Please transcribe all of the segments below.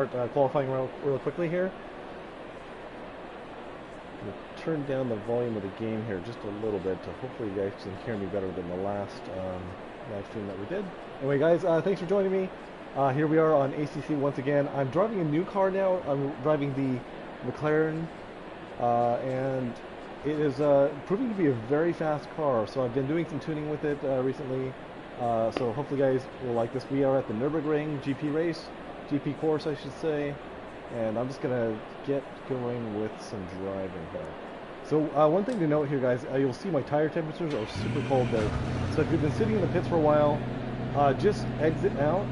Qualifying real quickly here. I'm going to turn down the volume of the game here just a little bit to hopefully you guys can hear me better than the last live stream that we did. Anyway guys, thanks for joining me. Here we are on ACC once again. I'm driving a new car now. I'm driving the McLaren and it is proving to be a very fast car. So I've been doing some tuning with it recently. So hopefully you guys will like this. We are at the Nürburgring GP course I should say, and I'm just gonna get going with some driving here. So one thing to note here guys, you'll see my tire temperatures are super cold there. So if you've been sitting in the pits for a while, just exit out,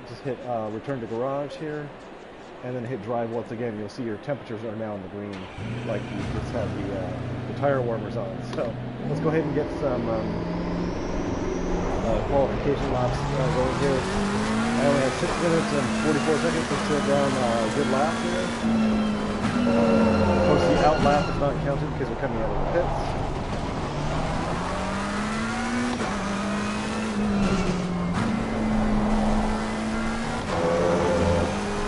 just hit return to garage here, and then hit drive once again. You'll see your temperatures are now in the green, like you just had the tire warmers on. So let's go ahead and get some qualification laps going here. I only have 6 minutes and 44 seconds to sit down a good lap here. Of course, the out lap is not counted because we're coming out of the pits.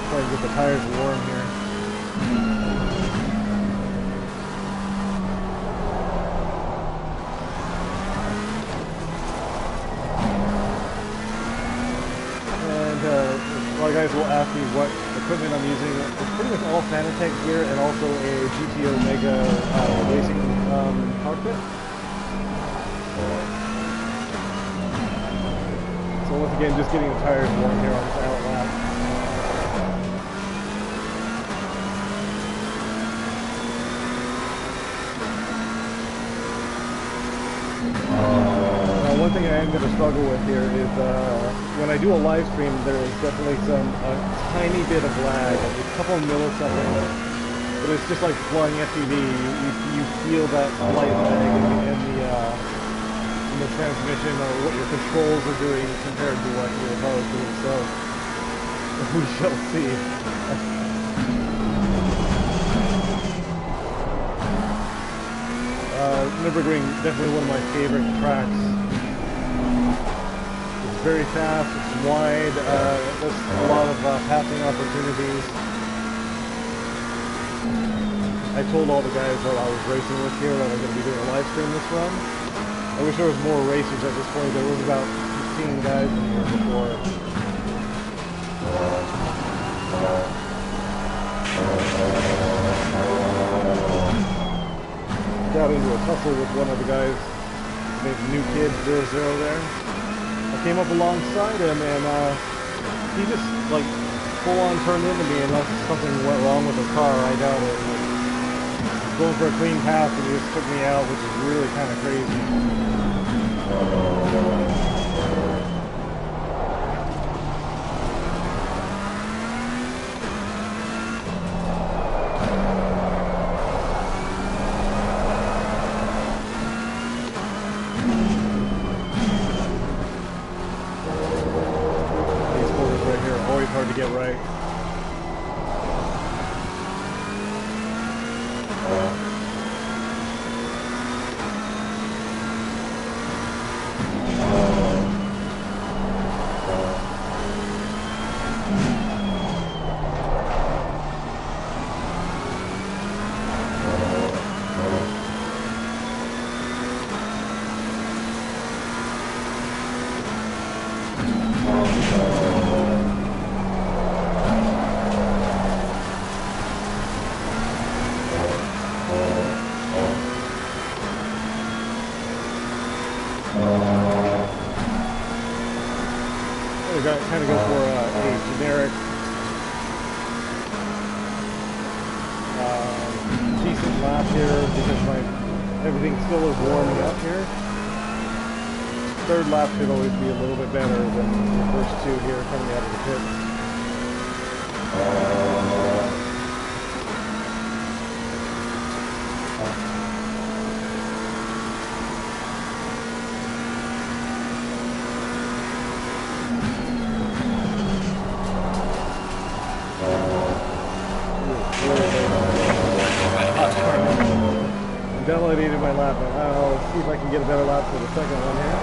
Try and get the tires warm here. A lot of guys will ask me what equipment I'm using. It's pretty much all Fanatec gear and also a GT Omega racing cockpit. So once again, just getting the tires warm here on this out lap. One thing I am going to struggle with here is when I do a live stream, there is definitely a tiny bit of lag, a couple of milliseconds, but it's just like flying FPV. You feel that slight lag in the transmission or what your controls are doing compared to what your car is doing. So we shall see. Nürburgring, definitely one of my favorite tracks. Very fast, it's wide, there's a lot of passing opportunities. I told all the guys that I was racing with here that I'm going to be doing a live stream this run. I wish there was more racers at this point. There was about 15 guys in here before. Got into a tussle with one of the guys named New Kid 00 there. I came up alongside him and he just like full on turned into me unless something went wrong with the car. I doubt it. Like, going for a clean pass and he just took me out, which is really kind of crazy. Hard to get right. Kind of go for a generic, decent lap here because everything still is warming up here. Third lap should always be a little bit better than the first two here coming out of the pits. Validated my lap. I'll see if I can get a better lap for the second one here.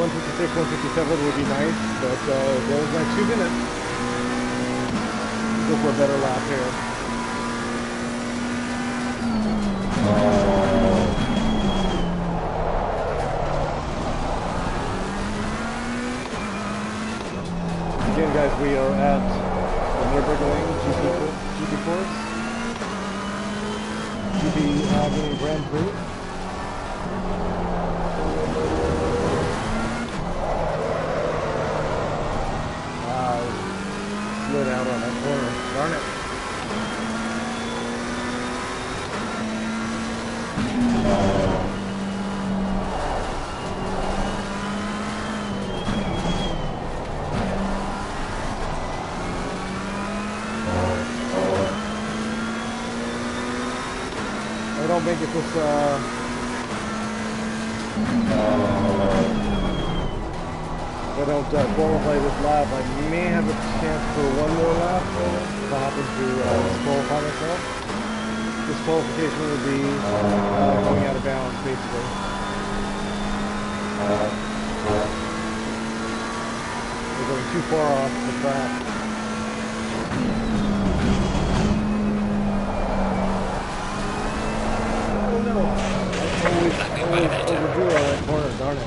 156, 157 would be nice, but there's my 2 minutes. Go for a better lap here. Again, guys, we are at the Nürburgring GP course. GP Grand Prix. Slid out on that corner. Darn it. I don't make it this, if I don't qualify this lap, I may have a chance for one more lap if I happen to disqualify myself. Disqualification would be going out of bounds, basically. We're going too far off the track. Always overdue on that corner, darn it.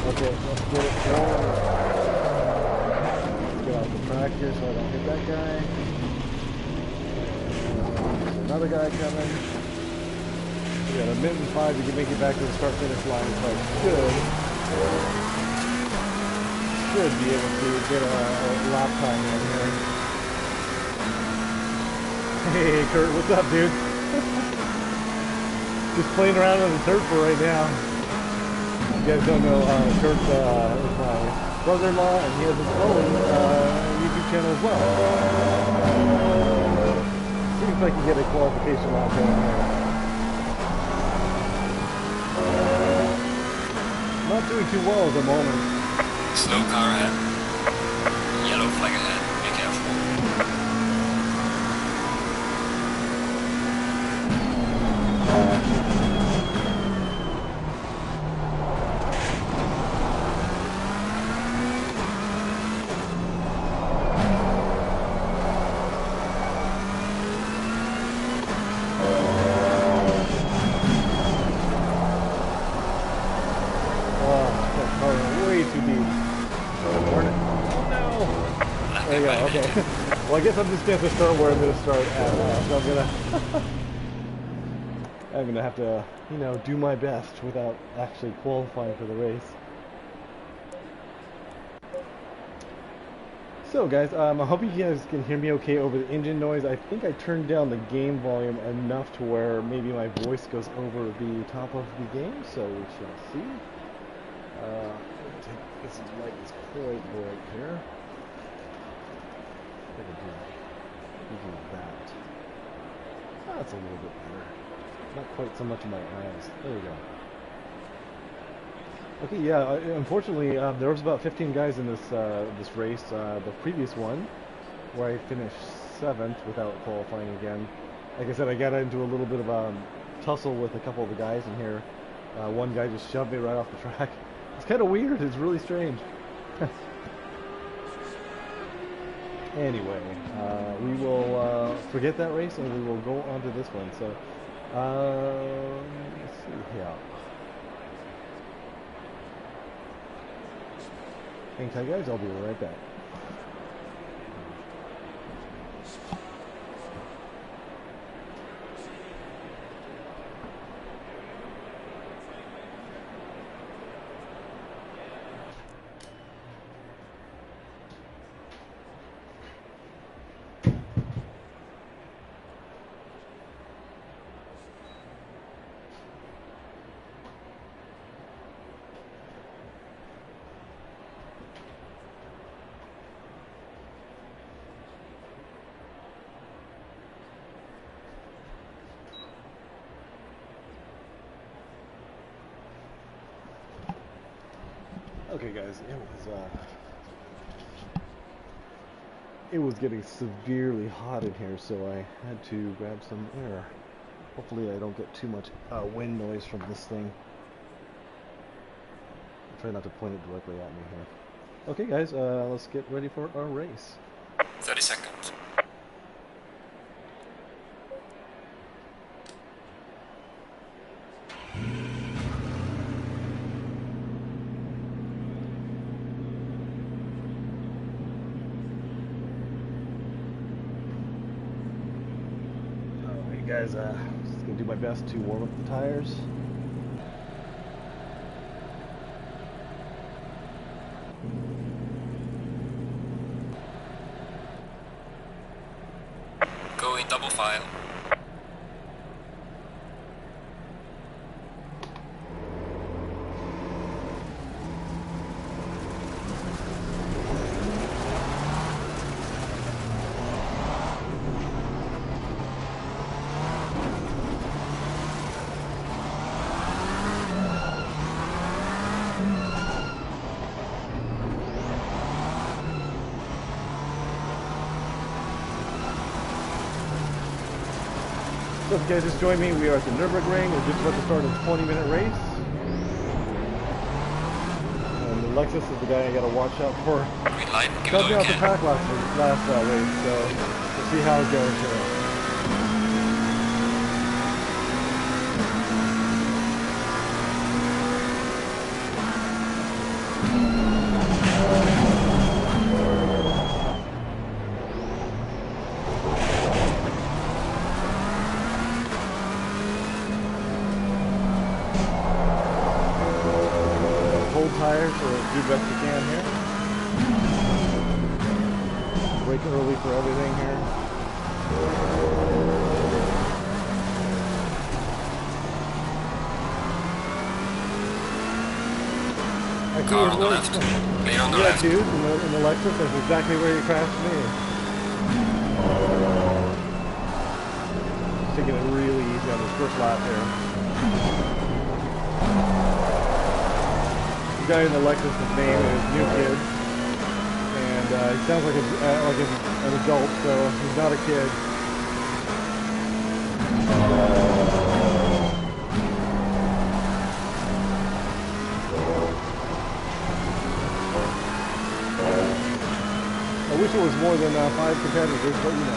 Okay, let's get it going. Let's get off the track here so I don't hit that guy. There's another guy coming. We got a minute and 5 to make it back to the start-finish line, so I should be able to get a lap time in here. Hey Kurt, what's up, dude? Just playing around on the turf for right now. You guys don't know, Kurt is my brother-in-law, and he has his own YouTube channel as well. See if I can get a qualification lap going here. Not doing too well at the moment. Slow car ahead. Yellow flag ahead. Be careful. There you go, okay. Well, I guess I'm just going to start where I'm going to start at. So I'm going to have to, you know, do my best without actually qualifying for the race. So guys, I hope you guys can hear me okay over the engine noise. I think I turned down the game volume enough to where maybe my voice goes over the top of the game, so we shall see. This light is quite bright here. Do that. That's a little bit better. Not quite so much in my eyes. There we go. Okay, yeah. Unfortunately, there was about 15 guys in this race. The previous one, where I finished 7th without qualifying again. Like I said, I got into a little bit of a tussle with a couple of the guys in here. One guy just shoved me right off the track. It's kind of weird. It's really strange. Anyway, we will forget that race and we will go on to this one. So, let's see here. Hang tight, guys. I'll be right back. Okay, guys, it was getting severely hot in here, so I had to grab some air. Hopefully I don't get too much wind noise from this thing. try not to point it directly at me here. Okay guys, let's get ready for our race. 30 seconds. Alright guys, just gonna do my best to warm up the tires. Go in double file. So if you guys just joined me, we are at the Nürburgring. We're just about to start a 20-minute race. And Lexus is the guy I gotta watch out for. Green light, give it Helped all me you out the can. pack last race, so we'll see how it goes here. Tires, so do best you can here. Brake early for everything here. Car on the left. Clear on the Yeah, left. dude, in the Lexus, that's exactly where you crashed me. Just taking it really easy on this first lap here. The guy in the Lexus, his name is New Kid, and he sounds like an adult, so he's not a kid. I wish it was more than 5 competitors, but you know.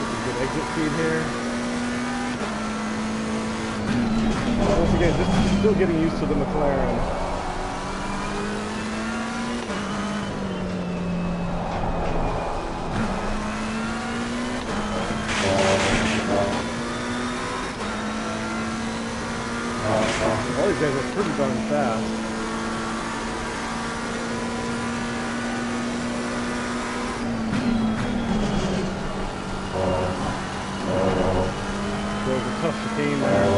Get a good exit speed here. Once again, just still getting used to the McLaren. All these guys are pretty darn fast. There was a tough chicane there.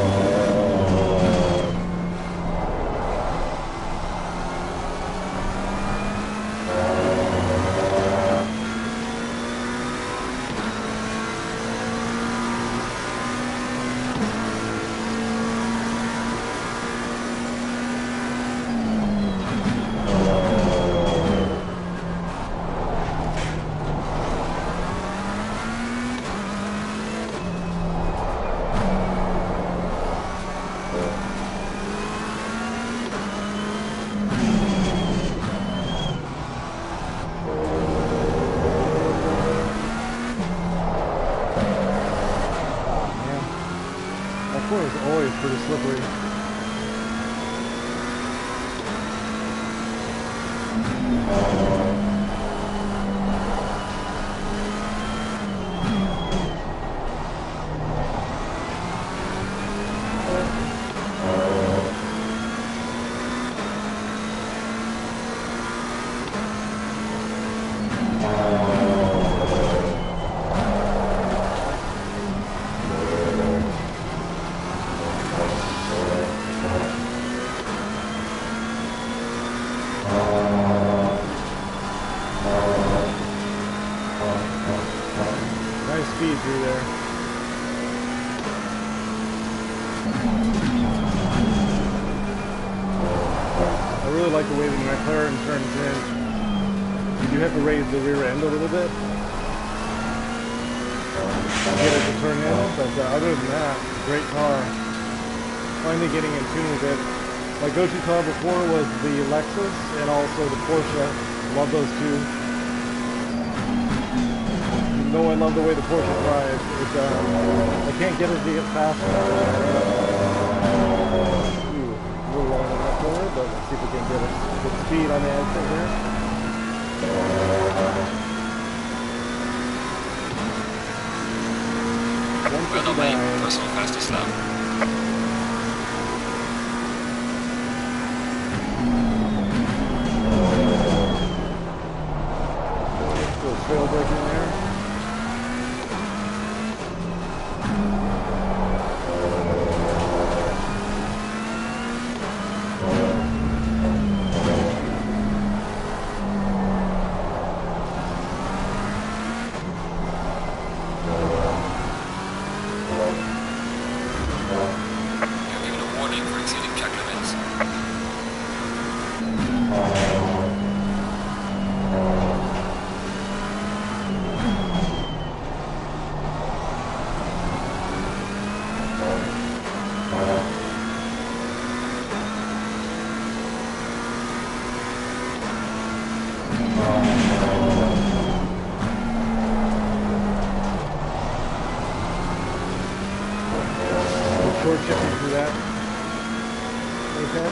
That corner is always pretty slippery. Nice speed through there. I really like the way the McLaren turns in. You do have to raise the rear end a little bit to get it to turn in, but other than that, great car. Finally getting in tune with it. My go-to car before was the Lexus and also the Porsche. Love those two. Even though I love the way the Porsche drives, I can't get it to get faster. Ooh, a little long on that corner, but let's see if we can get a good speed on the exit here. Well done, mate. Personal fastest lap. Trail break in there. You're given a warning for exceeding track limits. Short shifting through that. Okay.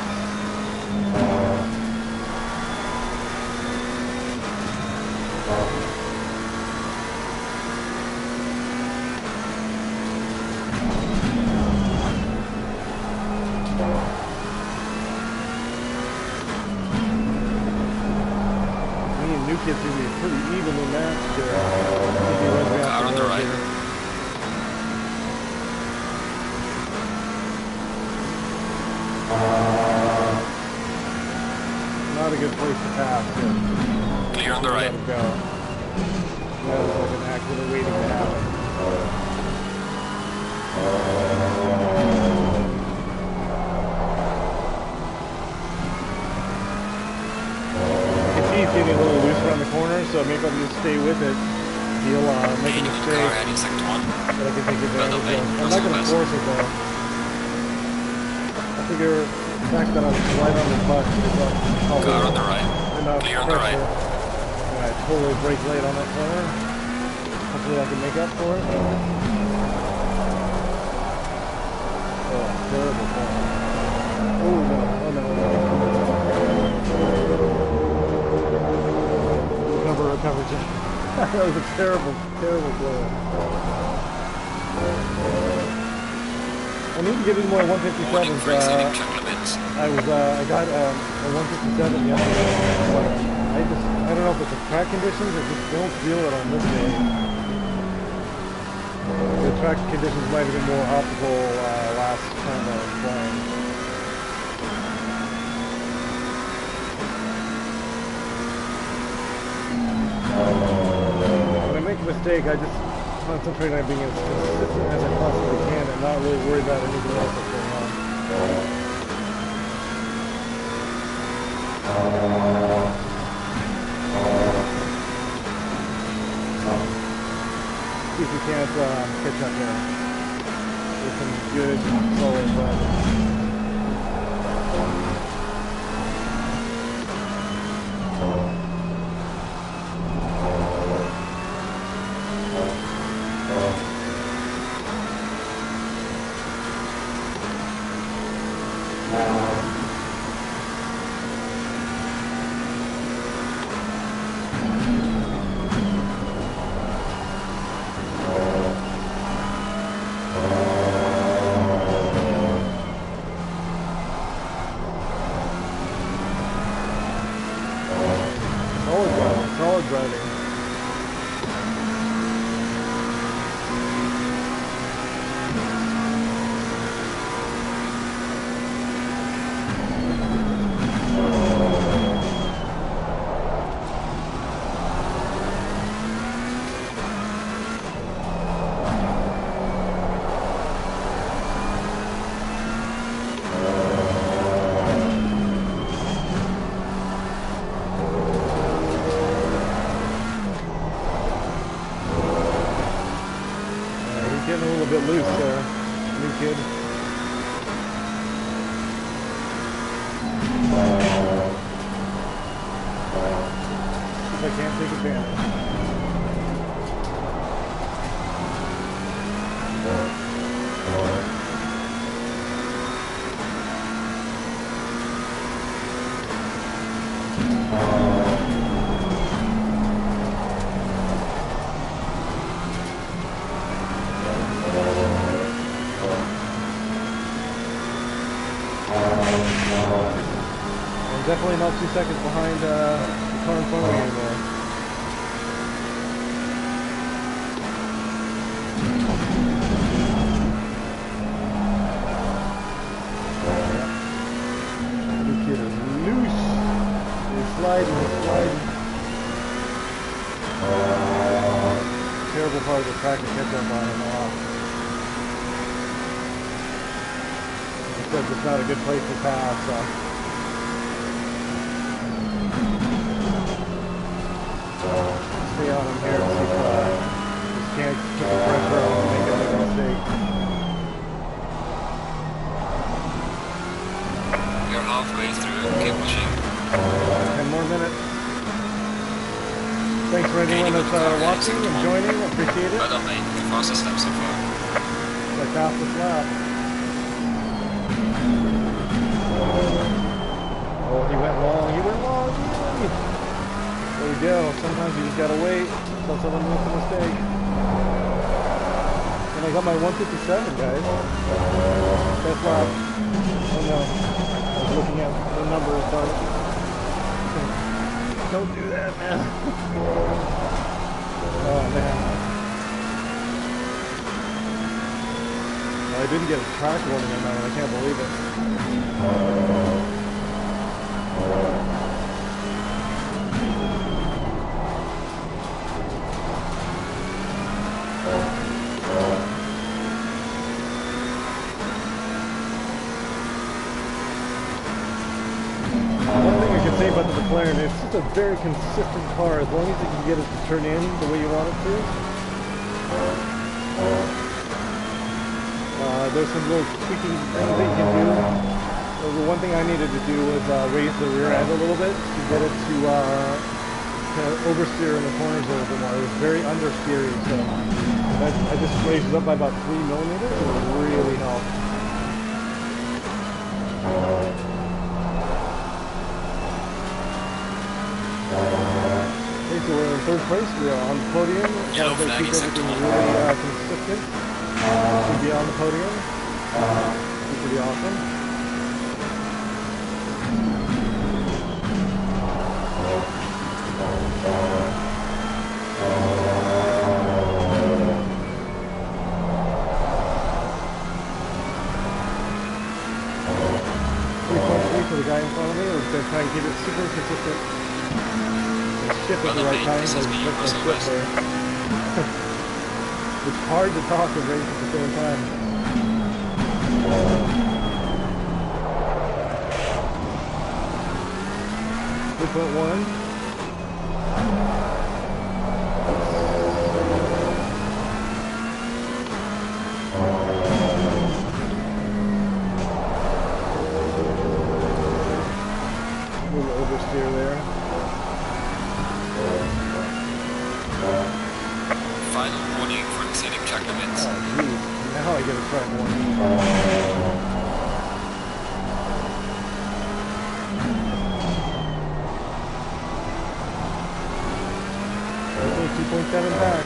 Me and New Kid's gonna be pretty evenly matched here. Car on the right. Not a good place to pass. Clear on the right. Let him go. That was like an accident waiting to happen. He's getting a little loose around the corner, so maybe I'll just stay with it. He'll make a mistake. Car heading sector 1. But I can take advantage of. I'm not going to force it though. I figure the fact that I'm right on the bus is Car on the right. enough Clear on the right. And I totally brake late on that corner. Hopefully I can make up for it. Oh, terrible corner. Oh no, oh no, no. Recover, Jack. That was a terrible, terrible blow. I need to get into more 157s. Warning for exceeding track limits. I got a 157 yesterday. I don't know if it's the track conditions or just don't feel it on this day. The track conditions might have been more optimal last time I was flying. When I make a mistake, I just concentrate on being as consistent as I possibly can and not really worry about anything else that's going on. See if we can't catch up there with some good, solid driving. Spanish. Definitely not 2 seconds behind the car in front of me anymore. This kid is loose. He's sliding, Terrible part of the track to catch up on him off. Because it's not a good place to pass, so. Stay on him here, see if just can't put the pressure on and make a mistake. You're halfway through, keep pushing. 10 more minutes. Thanks for anyone that's watching and joining, appreciate it. Well done, mate. The fastest lap so far. My fastest lap. Oh, he went long. There we go. Sometimes you just gotta wait until someone makes a mistake. And I got my 157, guys. Best lap. Oh no. I was looking at the numbers, but don't do that, man. Oh man. Well, I didn't get a track warning on that one. I can't believe it. Say about the McLaren, it's just a very consistent car as long as you can get it to turn in the way you want it to. There's some little tweaking things that you can do. The one thing I needed to do was raise the rear end a little bit to get it to oversteer in the corners a little bit more. It was very understeery, so I just raised it up by about 3 millimeters and it really helped. So we're in 3rd place, we are on the podium. Yellow flag keep is everything sector really consistent. To be on the podium. It's pretty awesome. For the guy in front of me, we're going to try and keep it super consistent. Shift at the right time, so it's hard to talk and race at the same time. 3.1. A little oversteer there. Final warning for exceeding track limits. Oh, geez. Now I get a track warning. Okay, 2.7 back.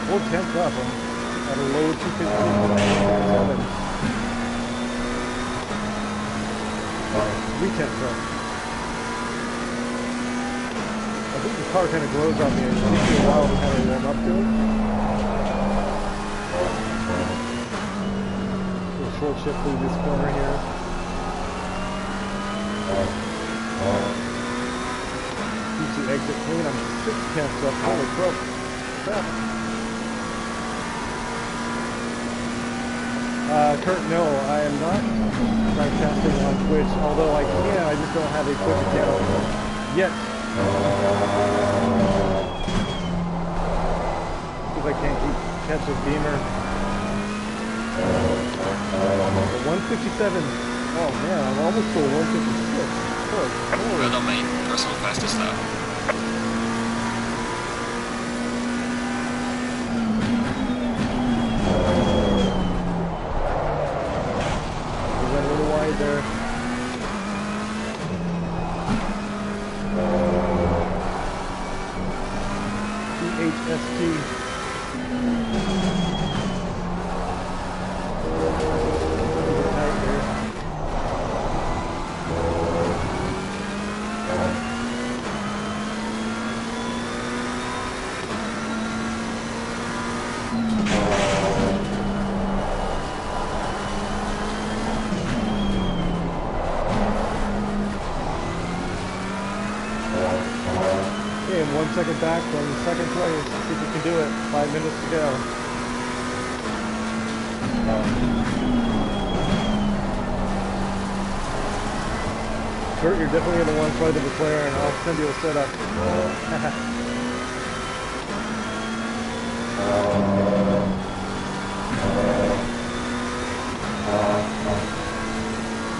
Full 10th up. I'm at a low 250. 3 tenths up. I think the car kind of glows on me. It takes me a while to kind of warm up to it. A short shift through this corner here. Keeps the exit clean. I'm 6 tenths up. Holy crap. Kurt, no, I am not broadcasting on Twitch, although I can, I just don't have a Twitch account yet. I can't catch a beamer. The 157. Oh man, I'm almost to 156. Oh, We're on main personal fastest now. We went a little wide there. THST. Okay, 1 second back from second place. See if we can do it. 5 minutes to go. Kurt, you're definitely in the one side of the player, and I'll send you a setup.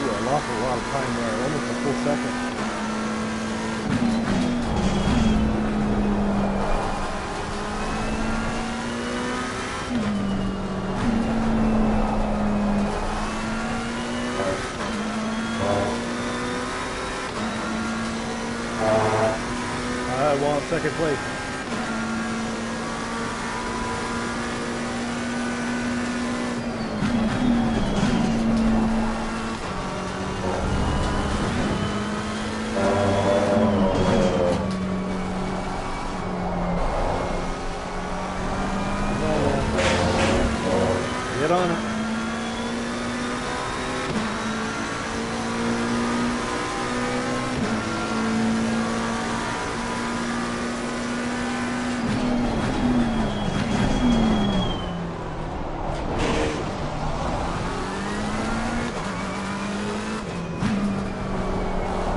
Ooh, I lost a lot of time there, almost a full second. I want second place. Get on it.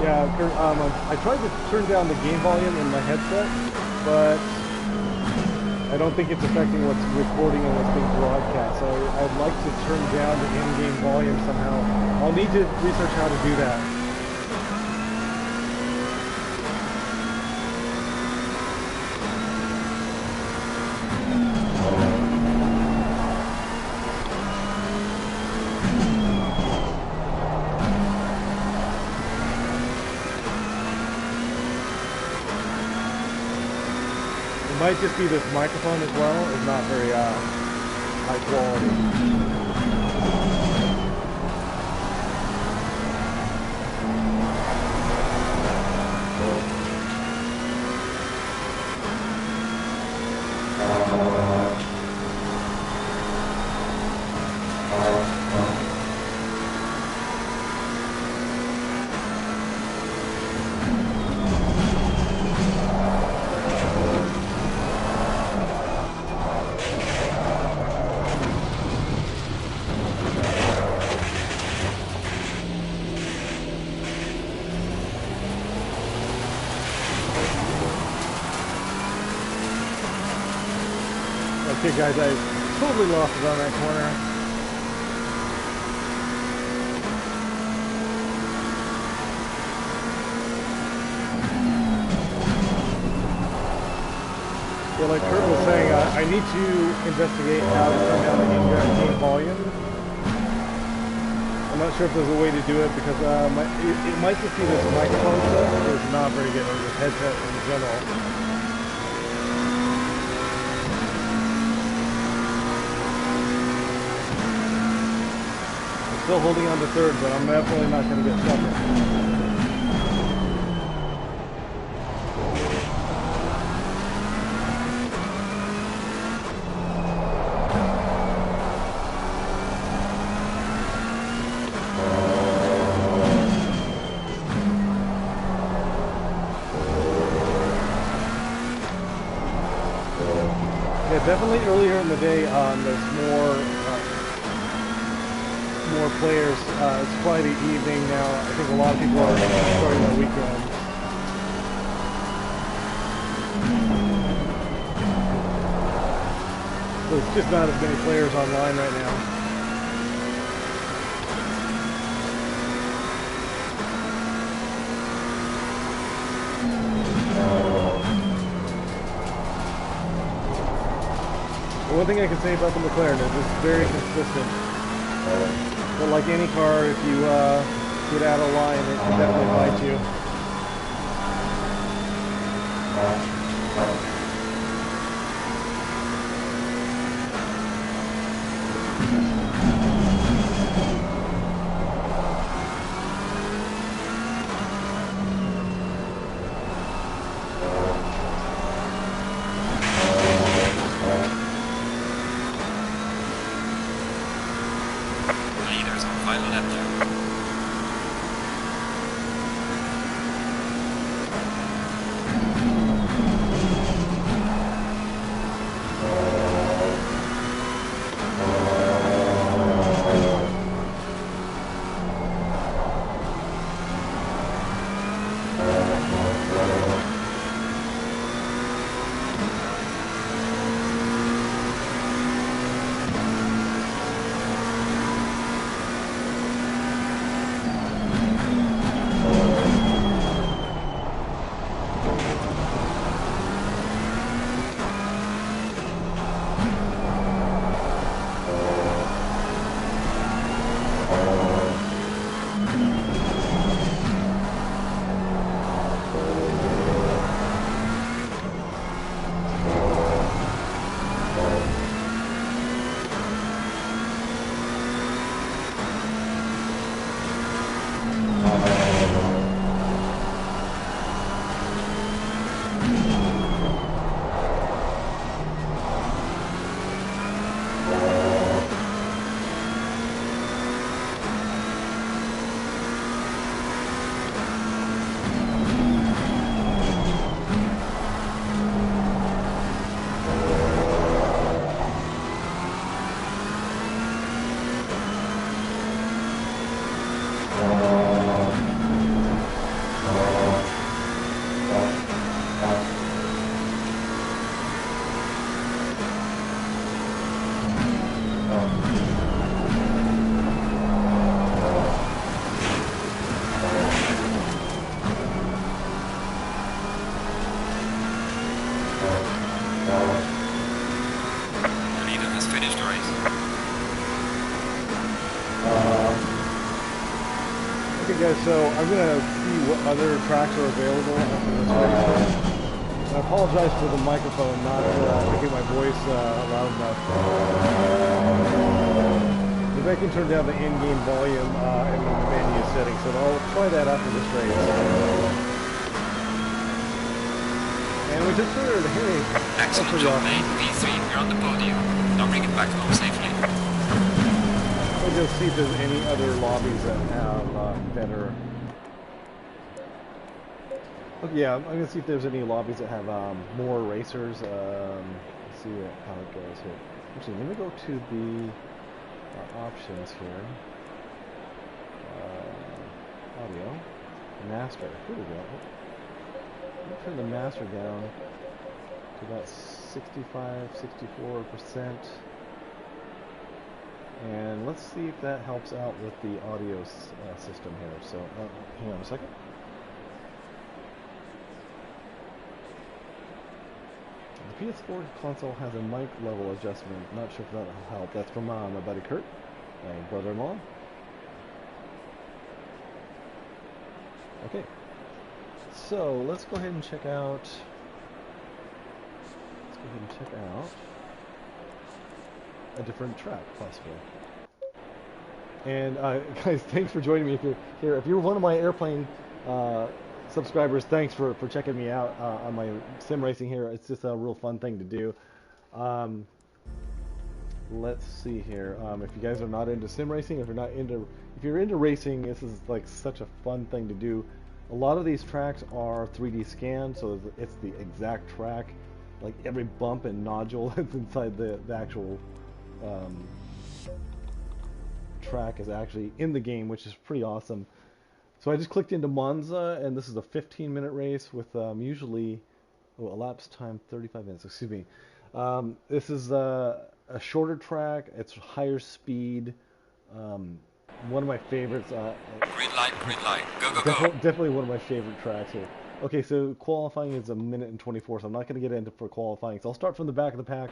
Yeah, I tried to turn down the game volume in my headset, but I don't think it's affecting what's recording and what's being broadcast. So I'd like to turn down the in-game volume somehow. I'll need to research how to do that. It might just be this microphone as well is not very high quality. Okay guys, I totally lost it on that corner. Yeah, like Kurt was saying, I need to investigate how to turn down the in-game volume. I'm not sure if there's a way to do it because it might just be this microphone stuff is not very good, or this headset in general. Still holding on to third, but I'm definitely not going to get second. Yeah, definitely earlier in the day, there's more players. It's Friday evening now. I think a lot of people are starting their weekend. There's just not as many players online right now. One thing I can say about the McLaren is it's very consistent. But like any car, if you get out of line, it can definitely bite you. Leaders on final lap there. Okay guys, so I'm going to see what other tracks are available after this race. I apologize for the microphone not making my voice loud enough. If I can turn down the in-game volume in the menu settings, so I'll try that after this race. And we just heard, hey, excellent job, mate. V3, you're on the podium. Now bring it back home safely. We'll just see if there's any other lobbies that have better. Okay, yeah, I'm going to see if there's any lobbies that have more racers. Let's see how it goes here. Actually, let me go to the options here. Audio, master. Here we go. Let me turn the master down to about 65, 64%. And let's see if that helps out with the audio system here. So, hang on a second. The PS4 console has a mic level adjustment. Not sure if that'll help. That's from my buddy Kurt, my brother-in-law. Okay. So let's go ahead and check out. A different track, possibly. And guys, thanks for joining me. If you're here, if you're one of my airplane subscribers, thanks for checking me out on my sim racing here. It's just a real fun thing to do. Let's see here. If you guys are not into sim racing, if you're into racing, this is like such a fun thing to do. A lot of these tracks are 3D scanned, so it's the exact track. Like every bump and nodule that's inside the actual track is actually in the game, which is pretty awesome. So I just clicked into Monza, and this is a 15-minute race with usually elapsed time 35 minutes. Excuse me. This is a shorter track. It's higher speed. One of my favorites. Green light. Go, go, go. Definitely one of my favorite tracks here. Okay, so qualifying is 1:24, so I'm not going to get into for qualifying. So I'll start from the back of the pack.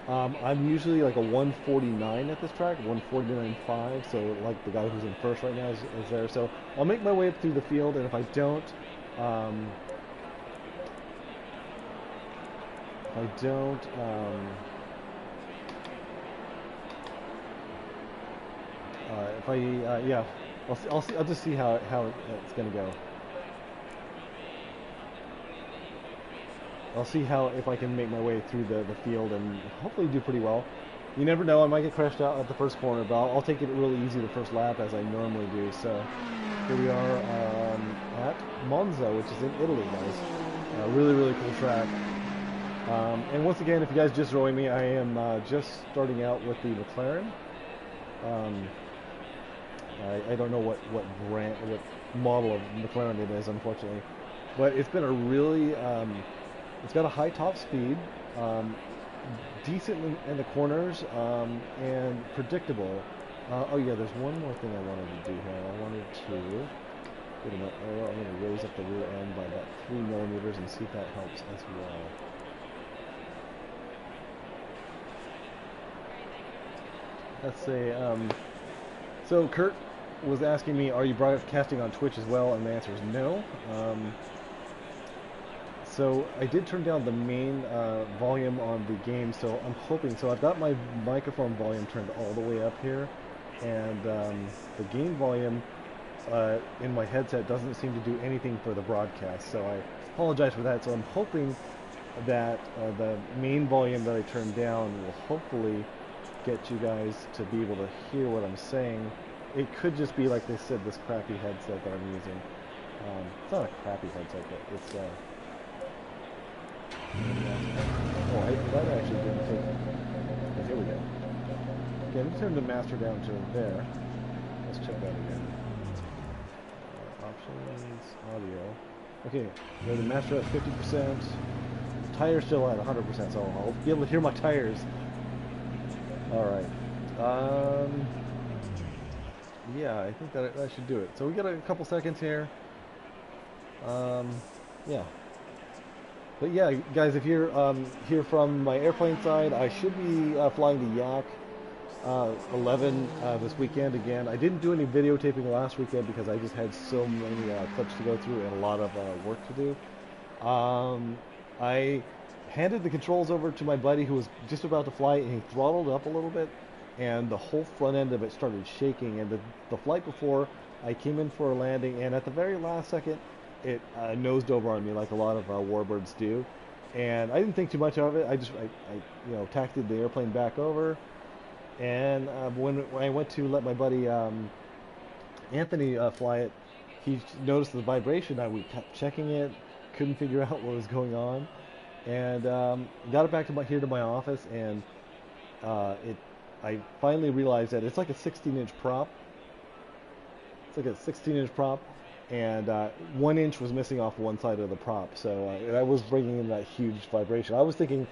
I'm usually like a 149 at this track, 149.5. So like the guy who's in first right now is there. So I'll make my way up through the field, and if I don't, yeah, I'll see. I'll just see how it's gonna go. I'll see how if I can make my way through the field and hopefully do pretty well. You never know. I might get crashed out at the first corner, but I'll take it really easy the first lap as I normally do. So here we are at Monza, which is in Italy, guys. Really cool track. And once again, if you guys just joined me, I am just starting out with the McLaren. I don't know what brand, what model of McLaren it is, unfortunately, but it's been a really, it's got a high top speed, decent in the corners, and predictable. Oh yeah, there's one more thing I wanted to do here. I wanted to, wait a minute, I'm going to raise up the rear end by about 3 millimeters and see if that helps as well. Let's say, so Kurt was asking me, are you broadcasting on Twitch as well? And the answer is no. So I did turn down the main volume on the game, so I'm hoping, so I've got my microphone volume turned all the way up here, and the game volume in my headset doesn't seem to do anything for the broadcast, so I apologize for that. So I'm hoping that the main volume that I turned down will hopefully get you guys to be able to hear what I'm saying. It could just be, like they said, this crappy headset that I'm using. It's not a crappy headset, but it's oh, that actually didn't take. Okay, here we go. Okay, let me turn the master down to there. Let's check that again. Options, audio. Okay, we have the master at 50%. Tires still at 100%, so I'll be able to hear my tires. All right. Yeah, I think that should do it. So we got a couple seconds here. Yeah. But yeah, guys, if you're here from my airplane side, I should be flying the Yak 11 this weekend again. I didn't do any videotaping last weekend because I just had so many clips to go through and a lot of work to do. I handed the controls over to my buddy who was just about to fly, and he throttled up a little bit, and the whole front end of it started shaking. And the flight before, I came in for a landing, and at the very last second, it nosed over on me like a lot of warbirds do, and I didn't think too much of it. I you know, taxied the airplane back over, and when I went to let my buddy Anthony fly it, he noticed the vibration. We kept checking it, couldn't figure out what was going on, and got it back to here to my office, and I finally realized that it's like a 16-inch prop. It's like a 16-inch prop, and 1 inch was missing off one side of the prop, so that was bringing in that huge vibration. I was thinking,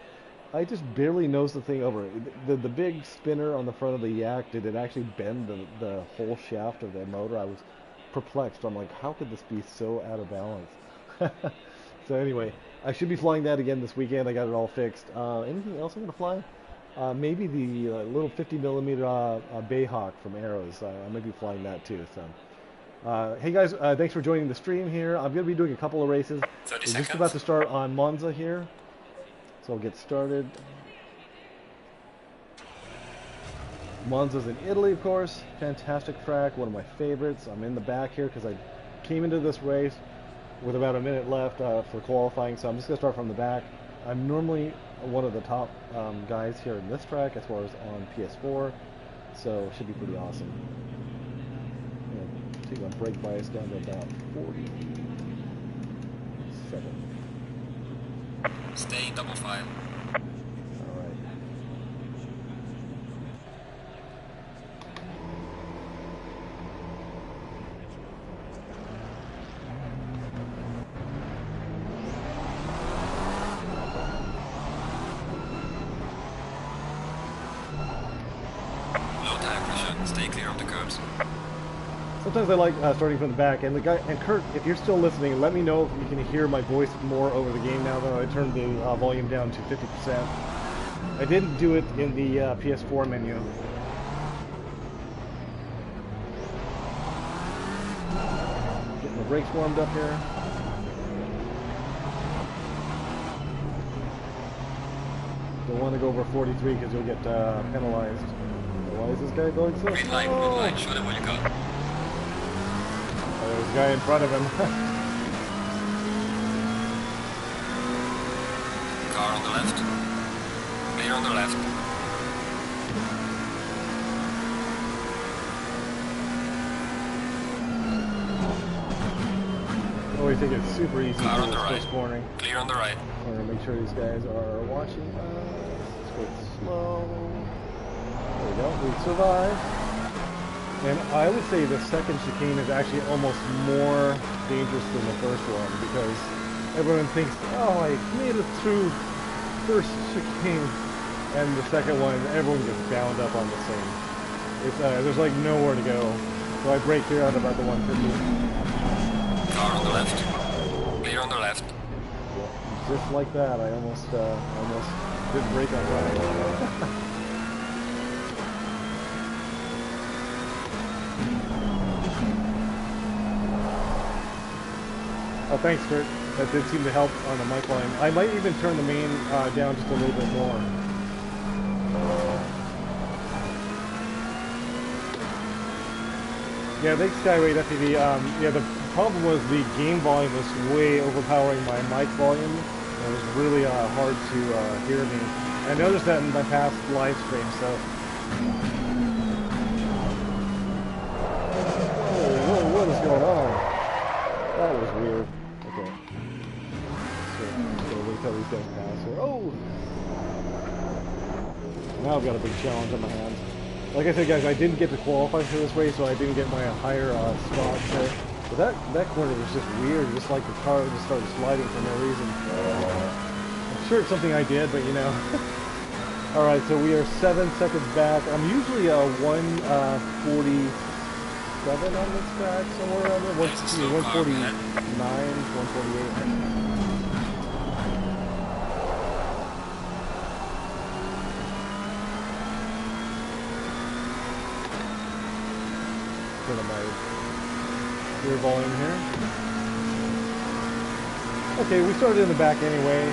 I just barely nosed the thing over. The big spinner on the front of the Yak, did it actually bend the whole shaft of the motor? I was perplexed. I'm like, how could this be so out of balance? So anyway, I should be flying that again this weekend. I got it all fixed. Anything else I'm going to fly? Maybe the little 50mm Bayhawk from Arrows. I might be flying that too. So, hey guys, thanks for joining the stream here. I'm going to be doing a couple of races. We're just about to start on Monza here, so I'll get started. Monza's in Italy, of course. Fantastic track, one of my favorites. I'm in the back here because I came into this race with about a minute left for qualifying, so I'm just going to start from the back. I'm normally one of the top guys here in this track as far as on PS4, so it should be pretty awesome. Take my brake bias down to about 47. Stay double file. Alright. Stay clear of the curbs. Sometimes I like starting from the back. And the guy, and Kurt, if you're still listening, let me know if you can hear my voice more over the game now that I turned the volume down to 50%. I didn't do it in the PS4 menu. Getting the brakes warmed up here. Don't want to go over 43 because you'll get penalized. Why is this guy going so Green light, slow? green light, show them what you got. Oh, there's a guy in front of him. Car on the left. Clear on the left. Oh, we take it super easy Car for on the this right. first corner. Clear on the right. I want to make sure these guys are watching us. Let's go slow. There we go. We survived. And I would say the second chicane is actually almost more dangerous than the first one because everyone thinks, oh, I made it through first chicane, and the second one, everyone gets bound up on the same. It's there's like nowhere to go. So I brake here out about the 150. Car on the left. Clear on the left. Just like that, I almost didn't brake on time. Oh, thanks, Kurt. That did seem to help on the mic line. I might even turn the main down just a little bit more. Yeah, thanks, Skyway FPV. Yeah, the problem was the game volume was way overpowering my mic volume. It was really hard to hear me. I noticed that in my past live stream, so... Whoa, what is going on? That was weird. Okay. So wait till these guys pass here. Oh! Now I've got a big challenge on my hands. Like I said, guys, I didn't get to qualify for this race, so I didn't get my higher spot there. But that corner was just weird, just like the car just started sliding for no reason. I'm sure it's something I did, but you know. Alright, so we are 7 seconds back. I'm usually 147 on this track, somewhere around there. 149, 148. Turn on my rear volume here. Okay, we started in the back anyway.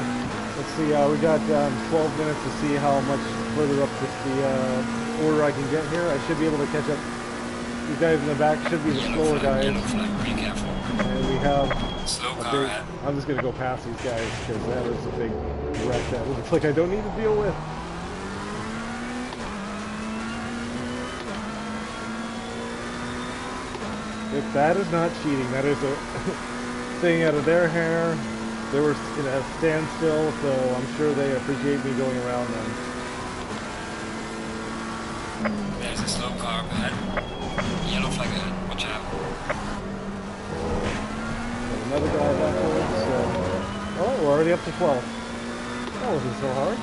Let's see, we got 12 minutes to see how much further up the order I can get here. I should be able to catch up. These guys in the back should be the slower guys. Yellow flag, be careful. And we have Slow a car big, ahead. I'm just going to go past these guys because that is a big wreck that looks like I don't need to deal with. If that is not cheating, that is a staying out of their hair. They were in a standstill, so I'm sure they appreciate me going around them. There's a slow car ahead. Yellow flag ahead. Watch out. Got another guy backwards. Oh, we're already up to 12. That wasn't so hard.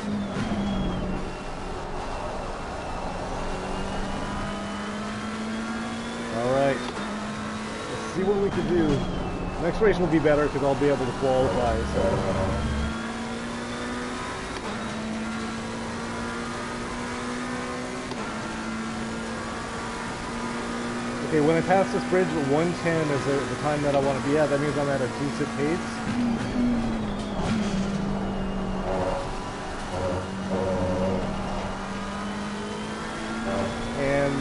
All right. See what we can do. Next race will be better because I'll be able to qualify. So. Okay, when I pass this bridge, 110 is the time that I want to be at. That means I'm at a decent pace. And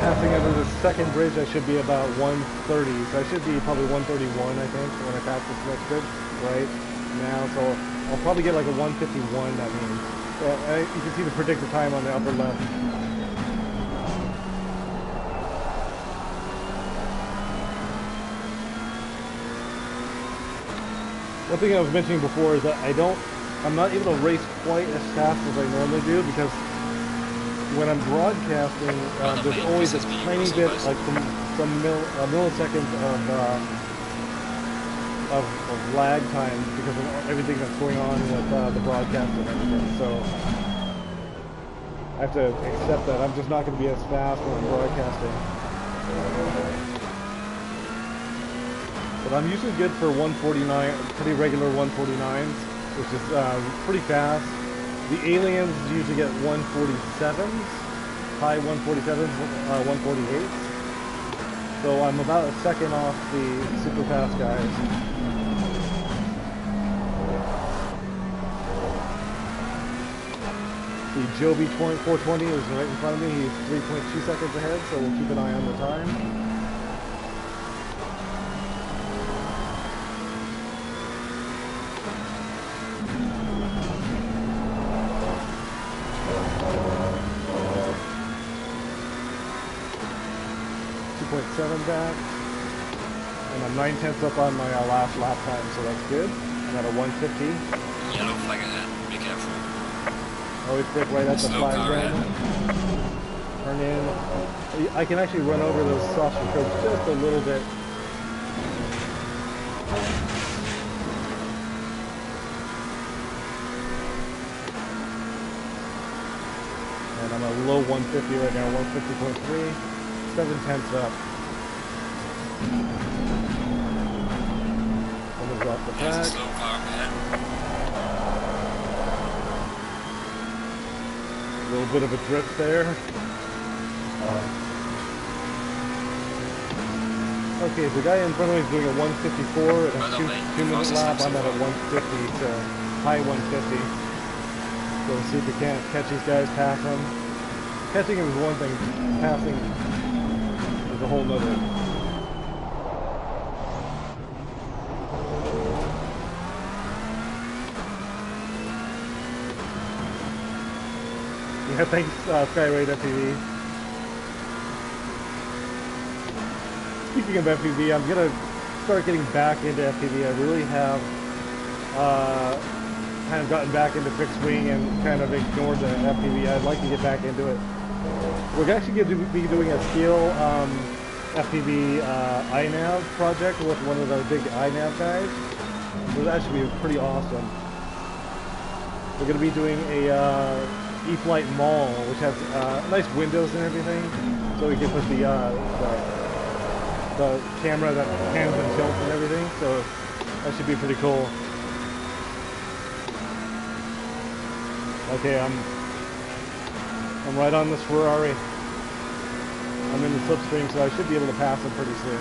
passing under the second bridge, I should be about 130. So I should be probably 131, I think, when I pass this next bridge right now. So I'll probably get like a 151, that means. You can see the predicted time on the upper left. One thing I was mentioning before is that I'm not able to race quite as fast as I normally do because when I'm broadcasting, there's always a tiny bit, like some milliseconds of lag time because of everything that's going on with the broadcast and everything. So I have to accept that I'm just not going to be as fast when I'm broadcasting. But I'm usually good for 149, pretty regular 149s, which is pretty fast. The aliens usually get 147s, high 147s, 148s. So I'm about a second off the super fast guys. The Joby 420 is right in front of me. He's 3.2 seconds ahead, so we'll keep an eye on the time. Back, and I'm 9/10 up on my last lap time, so that's good. I'm at a 150. Yellow flag ahead, be careful. Always brake right at the flag then. Turn in. I can actually run over those soft curves just a little bit. And I'm a low 150 right now, 150.3. 7/10 up. Someone's off the track. There's a slow car ahead. A little bit of a drift there. Okay, so the guy in front of me is doing a 154 and a 2-minute lap. I'm at a 150 to high 150. So we'll see if we can't catch these guys, pass them. Catching him is one thing, passing is a whole nother. Yeah, thanks, Skyrate FPV. Speaking of FPV, I'm gonna start getting back into FPV. I really have kind of gotten back into fixed wing and kind of ignored the FPV. I'd like to get back into it. We're actually going to be doing a scale FPV iNav project with one of the big iNav guys. So that should be pretty awesome. We're going to be doing a E-Flight Mall, which has nice windows and everything, so we can put the camera that pans and tilts and everything. So that should be pretty cool. Okay, I'm right on this Ferrari. I'm in the slipstream, so I should be able to pass him pretty soon.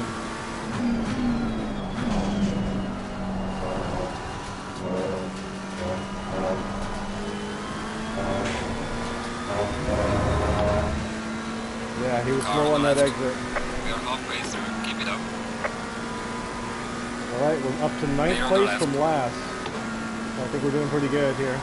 Yeah, he was slow on that exit. We are halfway through. Keep it up. Alright, we're up to 9th place from last. I think we're doing pretty good here.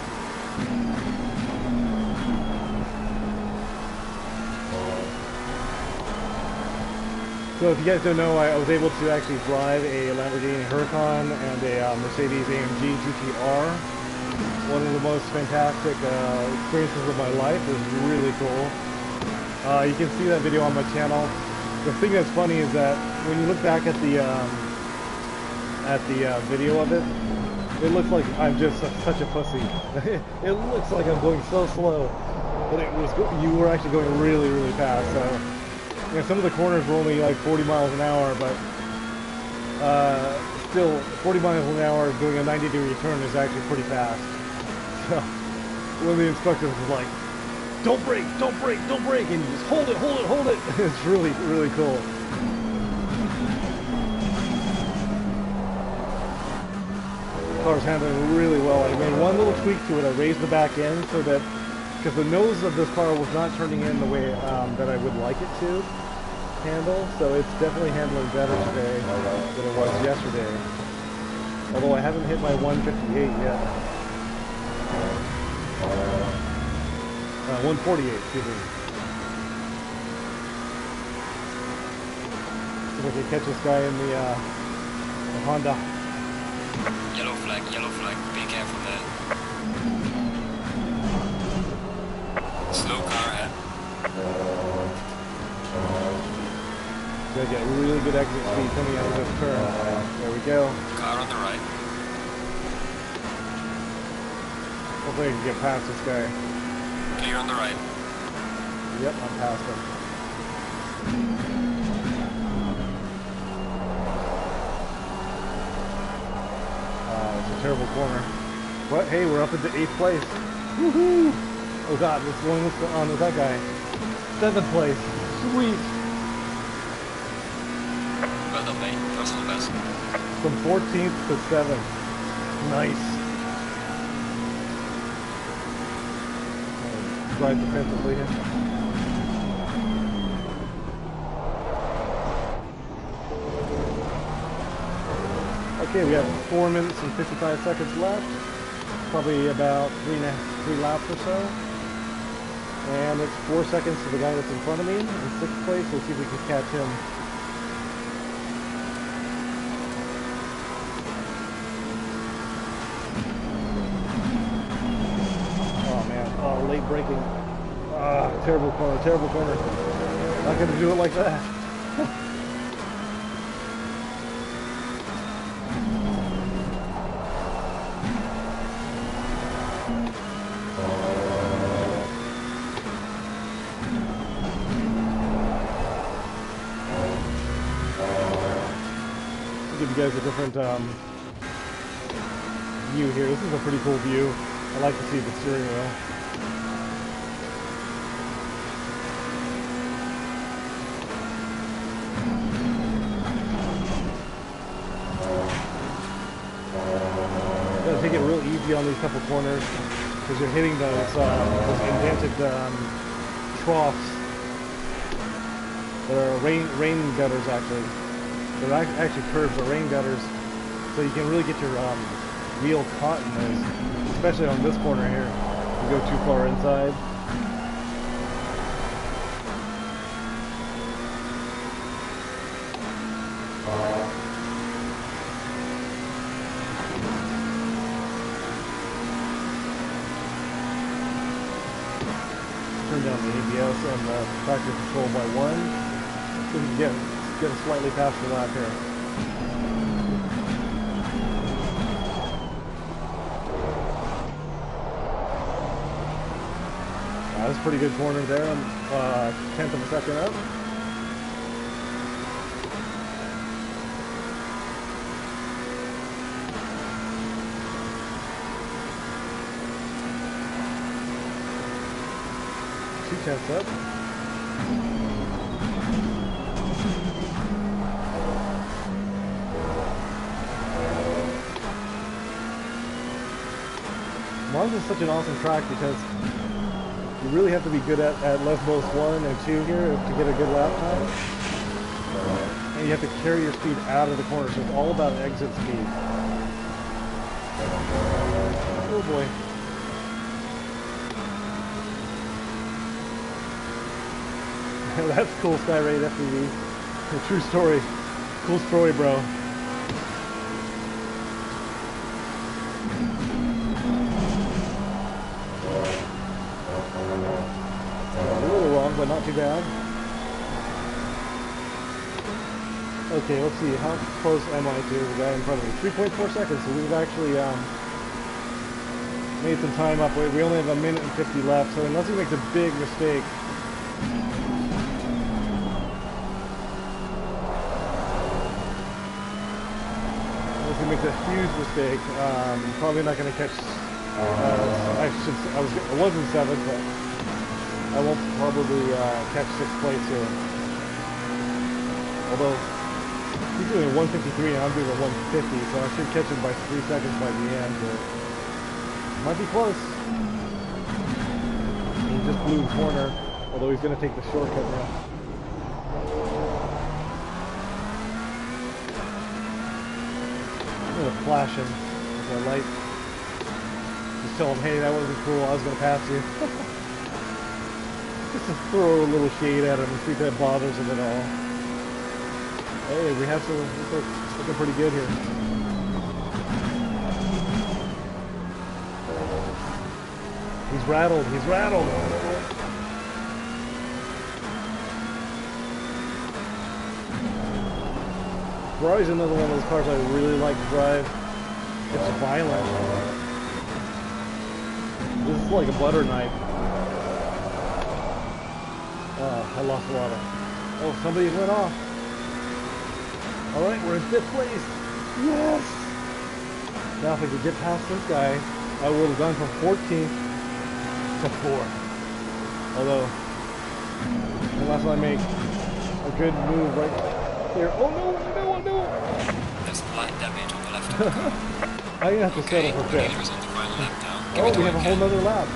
So if you guys don't know, I was able to actually drive a Lamborghini Huracan and a Mercedes AMG GT3. One of the most fantastic experiences of my life. It was really cool. You can see that video on my channel. The thing that's funny is that when you look back at the video of it, it looks like I'm just such a pussy. It looks like I'm going so slow, but you were actually going really, really fast. So. Yeah, some of the corners were only like 40 miles an hour, but still 40 miles an hour doing a 90-degree turn is actually pretty fast. So one of the instructors was like, don't brake, don't brake, don't brake, and you just hold it, hold it, hold it. It's really, really cool. The car's handling really well. I made one little tweak to it. I raised the back end so that, because the nose of this car was not turning in the way that I would like it to handle, so it's definitely handling better today than it was yesterday. Although I haven't hit my 158 yet. 148, excuse me. See if I can catch this guy in the Honda. Yellow flag, be careful there. Slow car ahead. Gotta get really good exit speed coming out of this turn. There we go. Car on the right. Hopefully I can get past this guy. Clear on the right. Yep, I'm past him. It's a terrible corner. But hey, we're up into 8th place. Woohoo! Oh god, what's going on with that guy? 7th place. Sweet! Well done, mate. Personal best. From 14th to 7th. Nice. Drive defensively here. Okay, we have 4 minutes and 55 seconds left. Probably about 3 laps or so. And it's 4 seconds to the guy that's in front of me in 6th place. We'll see if we can catch him. Oh man, oh, late braking. Ah, terrible corner, terrible corner. Not gonna do it like that. Give you guys a different view here. This is a pretty cool view. I like to see the steering wheel. You gotta take it real easy on these couple corners because you're hitting those indented troughs. They're rain gutters actually. They're actually curves, or rain gutters, so you can really get your wheel caught in those, especially on this corner here. You go too far inside. Turn down the ABS and the tractor control by 1, so we can get a slightly faster lap here. That's a pretty good corner there. I'm 1/10 of a second up. Two-tenths up. Mons is such an awesome track because you really have to be good at leftmost 1 and 2 here to get a good lap time. And you have to carry your speed out of the corner, so it's all about exit speed. Oh boy. That's cool, Skyrate FPV. A true story. Cool story, bro. But not too bad. Okay, let's see. How close am I to the guy in front of me? 3.4 seconds, so we've actually made some time up. We only have 1 minute and 50 left, so unless he makes a big mistake, a huge mistake, probably not going to catch. I was in 7th, but I won't probably catch 6th place here. Although he's doing a 153 and I'm doing a 150, so I should catch him by 3 seconds by the end. But might be close. He just blew the corner, although he's going to take the shortcut now. I'm going to flash him with a light. Just tell him, hey, that wasn't cool, I was going to pass you. Just to throw a little shade at him and see if that bothers him at all. Hey, we have some, looking pretty good here. He's rattled, he's rattled! Ferrari's another one of those cars I really like to drive. It's violent. This is like a butter knife. I lost a lot of... Oh, somebody went off. Alright, we're in 5th place. Yes! Now if I could get past this guy, I would have gone from 14th to 4th. Although, unless I make a good move right here. Oh no, no, no! There's light damage on the left. I'm gonna have to settle for 5th. Leader's on the final lap now. Oh, we have a whole nother lap.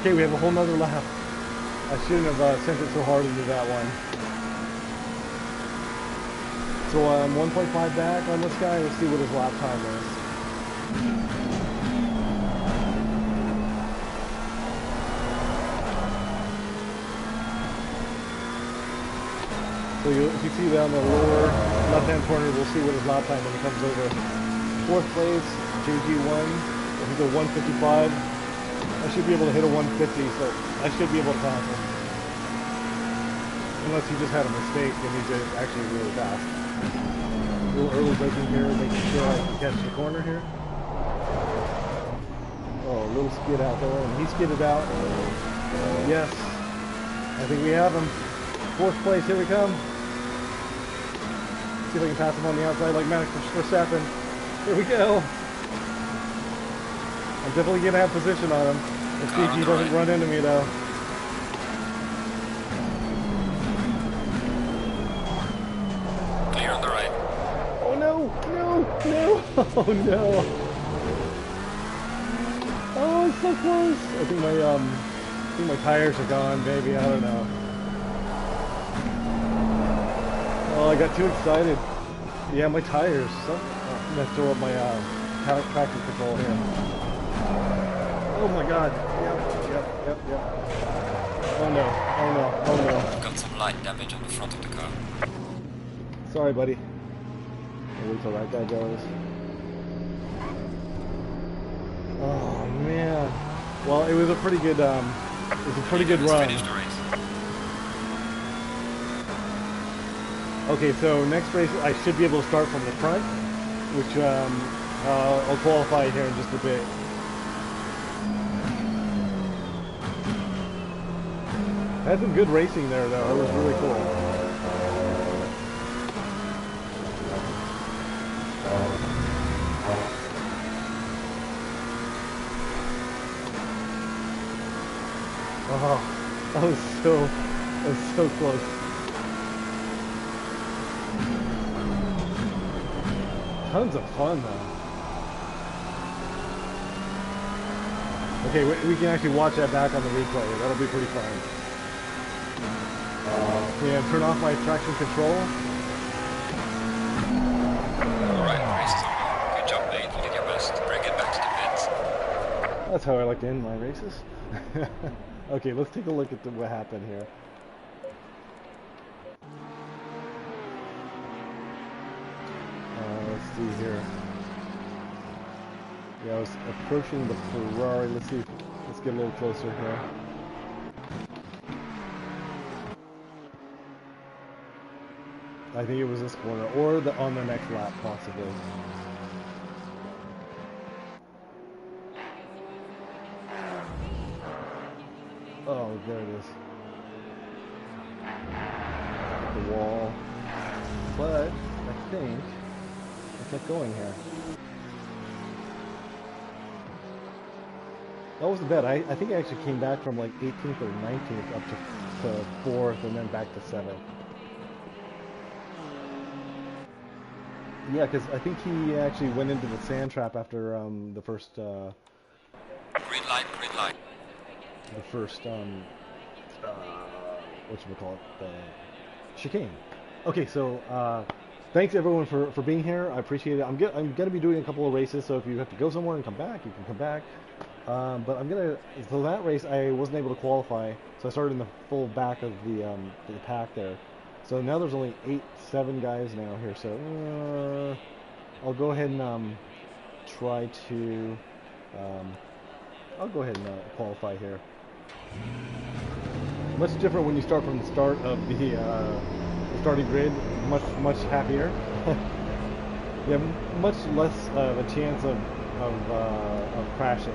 Okay, we have a whole nother lap. I shouldn't have sent it so hard into that one. So I'm 1.5 back on this guy. Let's see what his lap time is. So if you see down the lower left-hand corner, we'll see what his lap time when he comes over. 4th place, JG1. If we go 155, I should be able to hit a 150, so I should be able to pass him. Unless he just had a mistake and he's actually really fast. A little early braking here, making sure I can catch the corner here. Oh, a little skid out there, and he skidded out. Yes, I think we have him. 4th place, here we come. See if I can pass him on the outside like Max Verstappen. Here we go. I'm definitely going to have position on him. Let's see if he doesn't run into me though. Clear on the right. Oh no, no, no, oh no. Oh, it's so close. I think my tires are gone, baby, I don't know. Oh, I got too excited. Yeah, my tires. I'm gonna throw up my traction control here. Oh my god. Yep. Oh no, oh no, oh no. Got some light damage on the front of the car. Sorry, buddy. I'll wait till that guy goes. Oh man. Well, it was a pretty good run. Finish the race. Okay, so next race I should be able to start from the front, which I'll qualify here in just a bit. I had some good racing there though, it was really cool. Oh, that was so close. Tons of fun though. Okay, we can actually watch that back on the replay. That'll be pretty fun. Yeah, turn off my traction control. Alright, race is over. Good job, mate. You did your best. Bring it back to the pits. That's how I like to end my races. Okay, let's take a look at what happened here. Let's see here. Yeah, I was approaching the Ferrari. Let's see. Let's get a little closer here. I think it was this corner, or on the next lap, possibly. Oh, there it is. The wall. But I think I kept going here. That was the bet. I think I actually came back from like 18th or 19th up to 4th and then back to 7th. Yeah, because I think he actually went into the sand trap after the first... Green light, green light. The first, whatchamacallit, chicane. Okay, so, thanks everyone for being here. I appreciate it. I'm gonna be doing a couple of races, so if you have to go somewhere and come back, you can come back. But so that race I wasn't able to qualify, so I started in the full back of the pack there. So now there's only 7 guys now here, so I'll go ahead and try to, I'll go ahead and qualify here. Much different when you start from the start of the starting grid, much happier. You have much less of a chance of crashing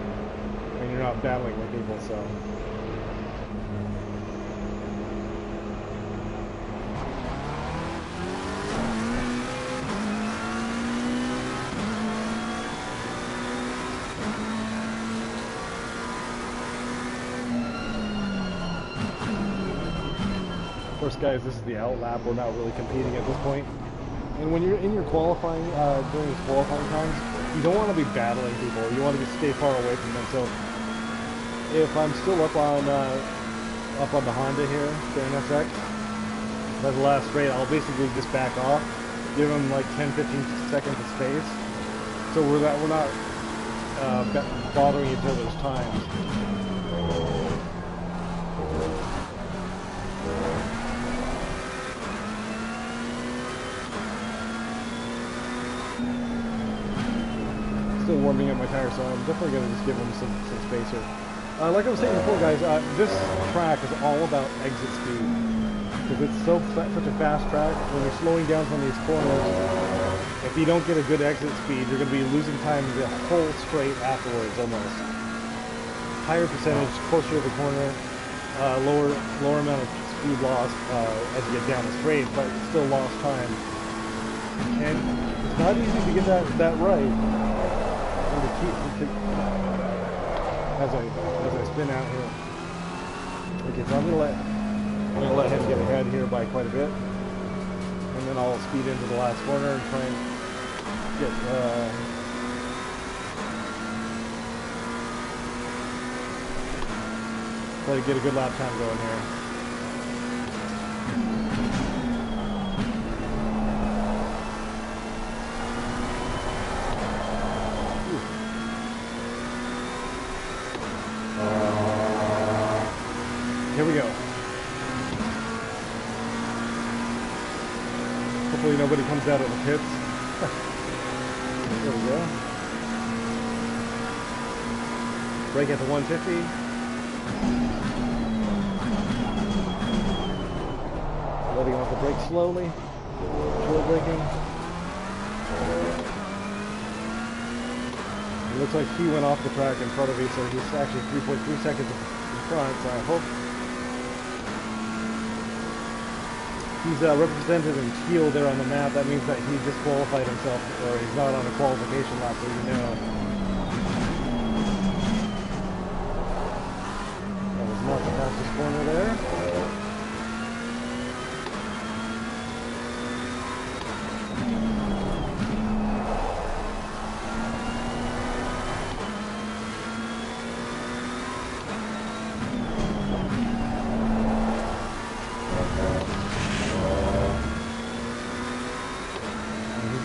when you're not battling with people, so. course, guys, this is the out lap. We're not really competing at this point. And when you're in your qualifying, during these qualifying times, you don't want to be battling people. You want to stay far away from them. So if I'm still up on the Honda here, the NSX, by the last straight, I'll basically just back off, give them like 10-15 seconds of space, so we're not bothering each other's times. Still warming up my tires, so I'm definitely going to just give them some space here. Like I was saying before, guys, this track is all about exit speed. Because it's such a fast track, when you're slowing down from these corners, if you don't get a good exit speed, you're going to be losing time the whole straight afterwards, almost. Higher percentage, closer to the corner, lower amount of speed loss as you get down the straight, but still lost time. And it's not easy to get that right. And to keep as I spin out here. Okay, so I'm gonna let him get ahead here by quite a bit, and then I'll speed into the last corner and try and get try to get a good lap time going here. Here we go. Hopefully nobody comes out of the pits. There we go. Brake at the 150. Letting off the brake slowly. Short braking. It looks like he went off the track in front of me, so he's actually 3.3 seconds in front, so I hope he's represented in teal there on the map. That means that he disqualified himself, or he's not on a qualification lap, so you know. That was not the fastest corner there.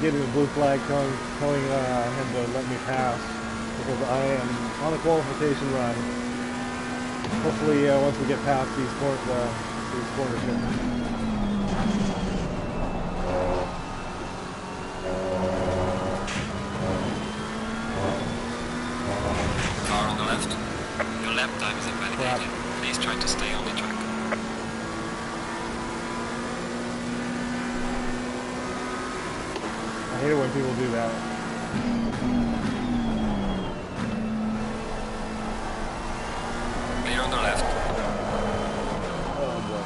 Getting the blue flag telling him to let me pass, because I am on a qualification run. Hopefully once we get past these corners here. Car on the left. Your lap time is invalidated. Please try to stay on the track. I hate it when people do that. Clear on the left. Oh boy.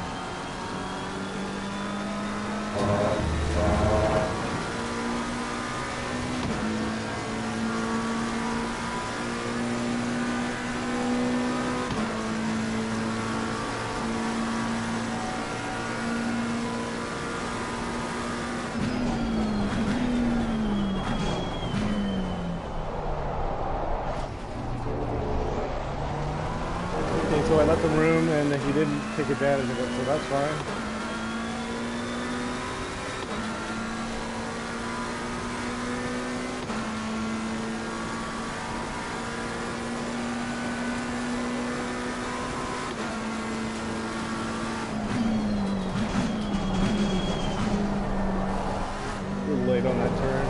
So I left him room and he didn't take advantage of it, so that's fine. A little late on that turn.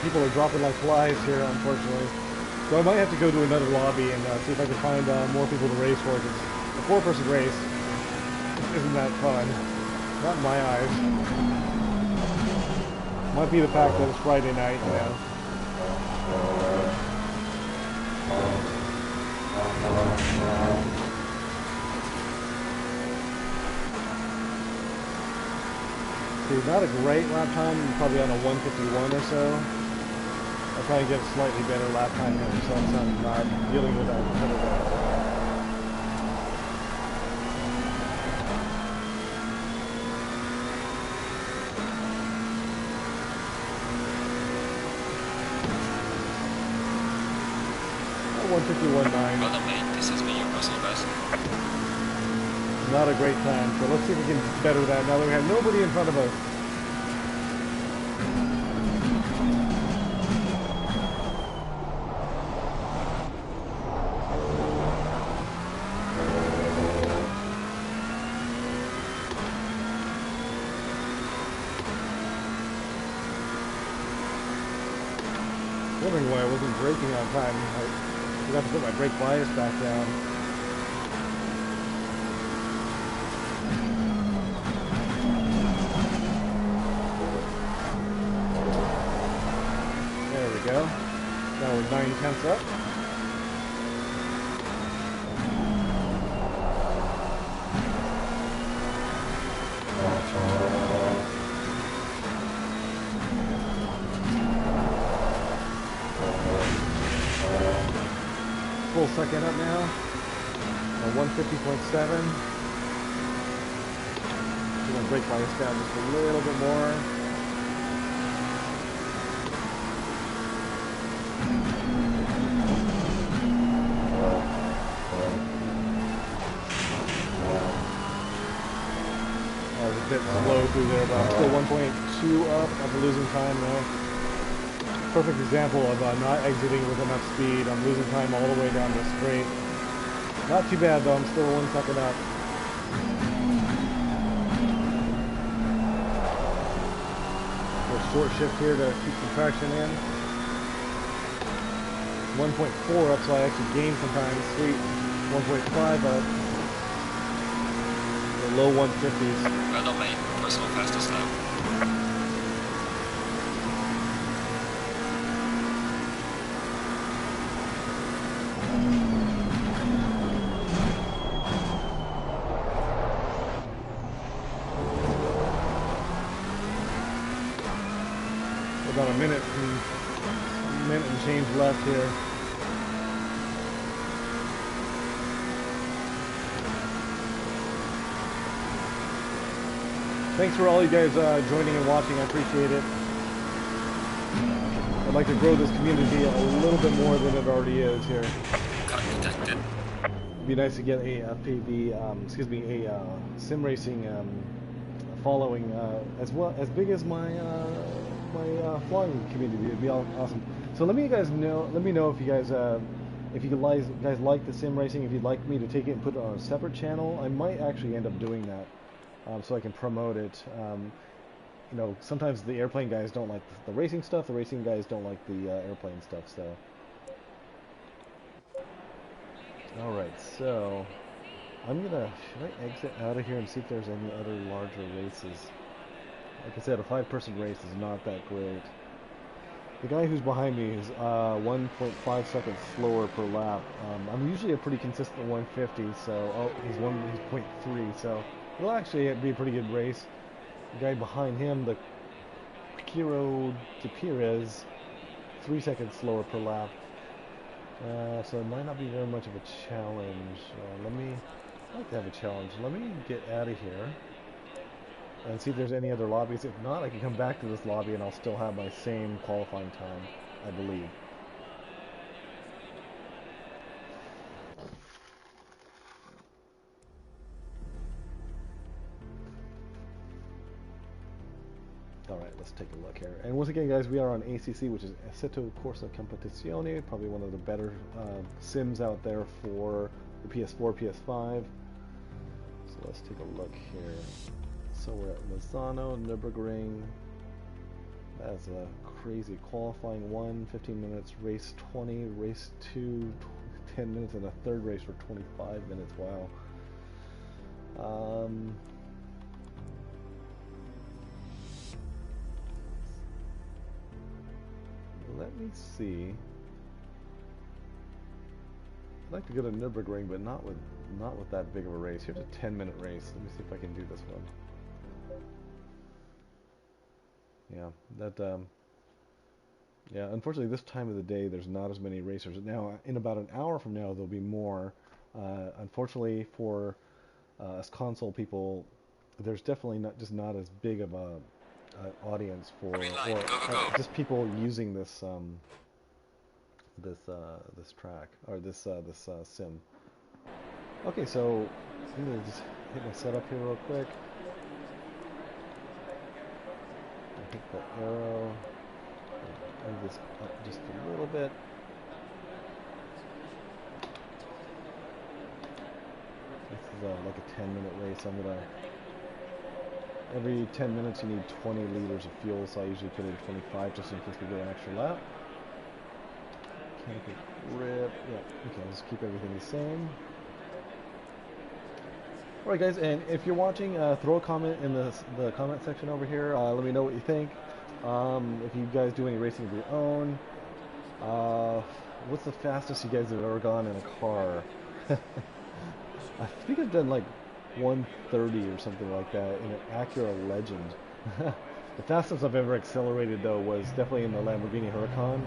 People are dropping like flies here, unfortunately. So I might have to go to another lobby and see if I can find more people to race for. Because a four-person race isn't that fun. Not in my eyes. Might be the fact that it's Friday night, you know. See, not a great lap time, probably on a 151 or so. I'll try and get a slightly better lap time here, so I'm not dealing with that repetitive. 151.9. Well done, mate. This has been your personal best. Not a great time, so let's see if we can better that now that we have nobody in front of us. Wondering why I wasn't braking on time. I forgot to put my brake bias back down. There we go. Now we're 9/10 up. Full second up now. 150.7. I'm going to brake bias down just a little bit more. I was a bit slow through there, but I'm still 1.2 up. I'm losing time now. Perfect example of not exiting with enough speed. I'm losing time all the way down the straight. Not too bad though, I'm still 1 second up. A short shift here to keep some traction in. 1.4 up, so I actually gained some time. Sweet. 1.5 up. The low 150s. Well done, mate. Personal fastest lap. About a minute and change left here. Thanks for all you guys joining and watching. I appreciate it. I'd like to grow this community a little bit more than it already is here. Got detected. It'd be nice to get a FPV, a sim racing following as big as my flying community. It'd be awesome. So let me know if you guys like the sim racing. If you'd like me to take it and put it on a separate channel, I might actually end up doing that, so I can promote it. You know, sometimes the airplane guys don't like the racing stuff. The racing guys don't like the airplane stuff. So, all right. So should I exit out of here and see if there's any other larger races? Like I said, a 5-person race is not that great. The guy who's behind me is 1.5 seconds slower per lap. I'm usually a pretty consistent 150, so he's 0.3, so it'll actually be a pretty good race. The guy behind him, the Kiro de Perez, 3 seconds slower per lap. So it might not be very much of a challenge. I'd like to have a challenge. Let me get out of here and see if there's any other lobbies. If not, I can come back to this lobby and I'll still have my same qualifying time, I believe. Alright, let's take a look here. And once again, guys, we are on ACC, which is Assetto Corsa Competizione, probably one of the better sims out there for the PS4, PS5. So let's take a look here. So we're at Lozano, Nürburgring. That's a crazy qualifying 1, 15 minutes, race 20, race 2, 10 minutes, and a third race for 25 minutes. Wow. Let me see. I'd like to go to Nürburgring, but not with that big of a race. Here's a 10-minute race. Let me see if I can do this one. Yeah, that. Yeah, unfortunately, this time of the day, there's not as many racers. Now, in about an hour from now, there'll be more. Unfortunately, for us console people, there's definitely not as big of a audience for, or just people using this this track or this sim. Okay, so I'm gonna just hit my setup here real quick. I hit the arrow. Move this up just a little bit. This is like a 10-minute race. Every 10 minutes you need 20 liters of fuel, so I usually put in 25 just in case we get an extra lap. Canopy grip. Yeah, okay, I'll just keep everything the same. Alright guys, and if you're watching, throw a comment in the comment section over here. Let me know what you think. If you guys do any racing of your own, what's the fastest you guys have ever gone in a car? I think I've done like 130 or something like that in an Acura Legend. The fastest I've ever accelerated though was definitely in the Lamborghini Huracan,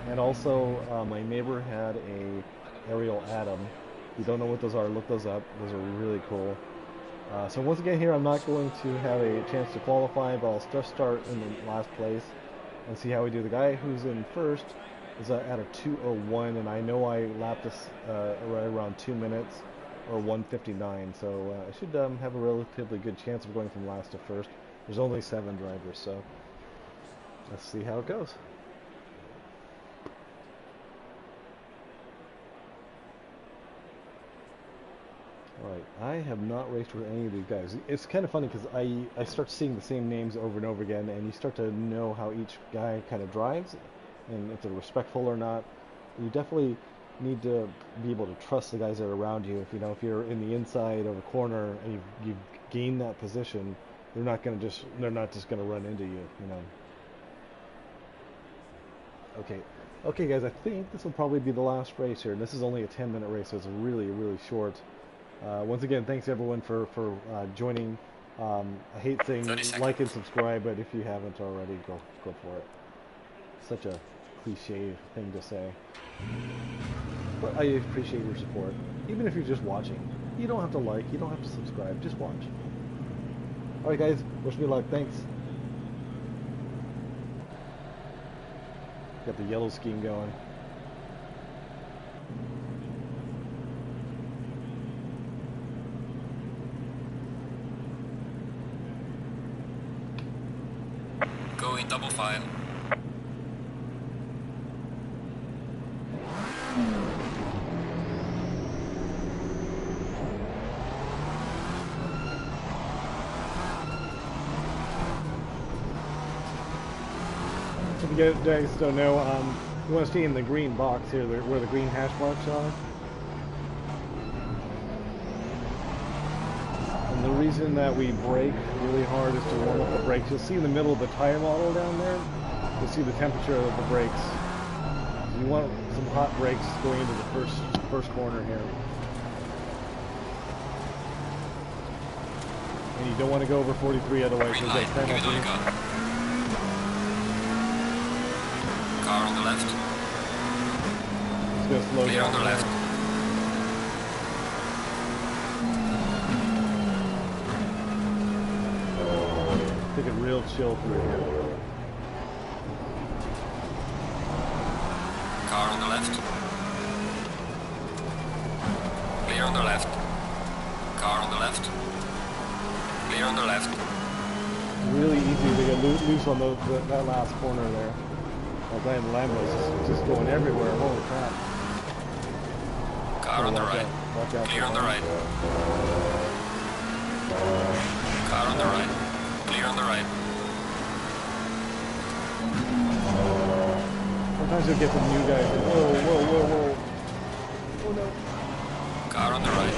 and also my neighbor had a Ariel Atom. If you don't know what those are, look those up. Those are really cool. So once again here, I'm not going to have a chance to qualify, but I'll just start in the last place and see how we do. The guy who's in first is at a 2:01, and I know I lapped this right around 2 minutes or 1:59, so I should have a relatively good chance of going from last to first. There's only 7 drivers, so let's see how it goes. Alright, I have not raced with any of these guys. It's kind of funny because I start seeing the same names over and over again, and you start to know how each guy kind of drives, and if they're respectful or not. You definitely need to be able to trust the guys that are around you. If you're in the inside of a corner and you've gained that position, they're not just gonna run into you. Okay guys, I think this will probably be the last race here. This is only a 10-minute race, so it's really short. Once again, thanks everyone for joining. I hate saying like and subscribe, but if you haven't already, go for it. Such a cliche thing to say, but I appreciate your support. Even if you're just watching, you don't have to like, you don't have to subscribe, just watch. Alright guys, wish me luck, thanks. Got the yellow scheme going. Go in double file. If you guys don't know, you want to stay in the green box here, where the green hash marks are. And the reason that we brake really hard is to warm up the brakes. You'll see in the middle of the tire model down there, you'll see the temperature of the brakes. So you want some hot brakes going into the first corner here. And you don't want to go over 43, otherwise you'll get penalty. Car on the left. It's going to slow Clear down. on the left. Take it real chill through here. Car on the left. Clear on the left. Car on the left. Clear on the left. Really easy to get loose on that last corner there. That guy in the Lambo is just going everywhere. Holy crap. Car on the right. Watch out. Clear on the right. Car on the right. Clear on the right. Sometimes you'll get some new guys and whoa. Oh no. Car on the right.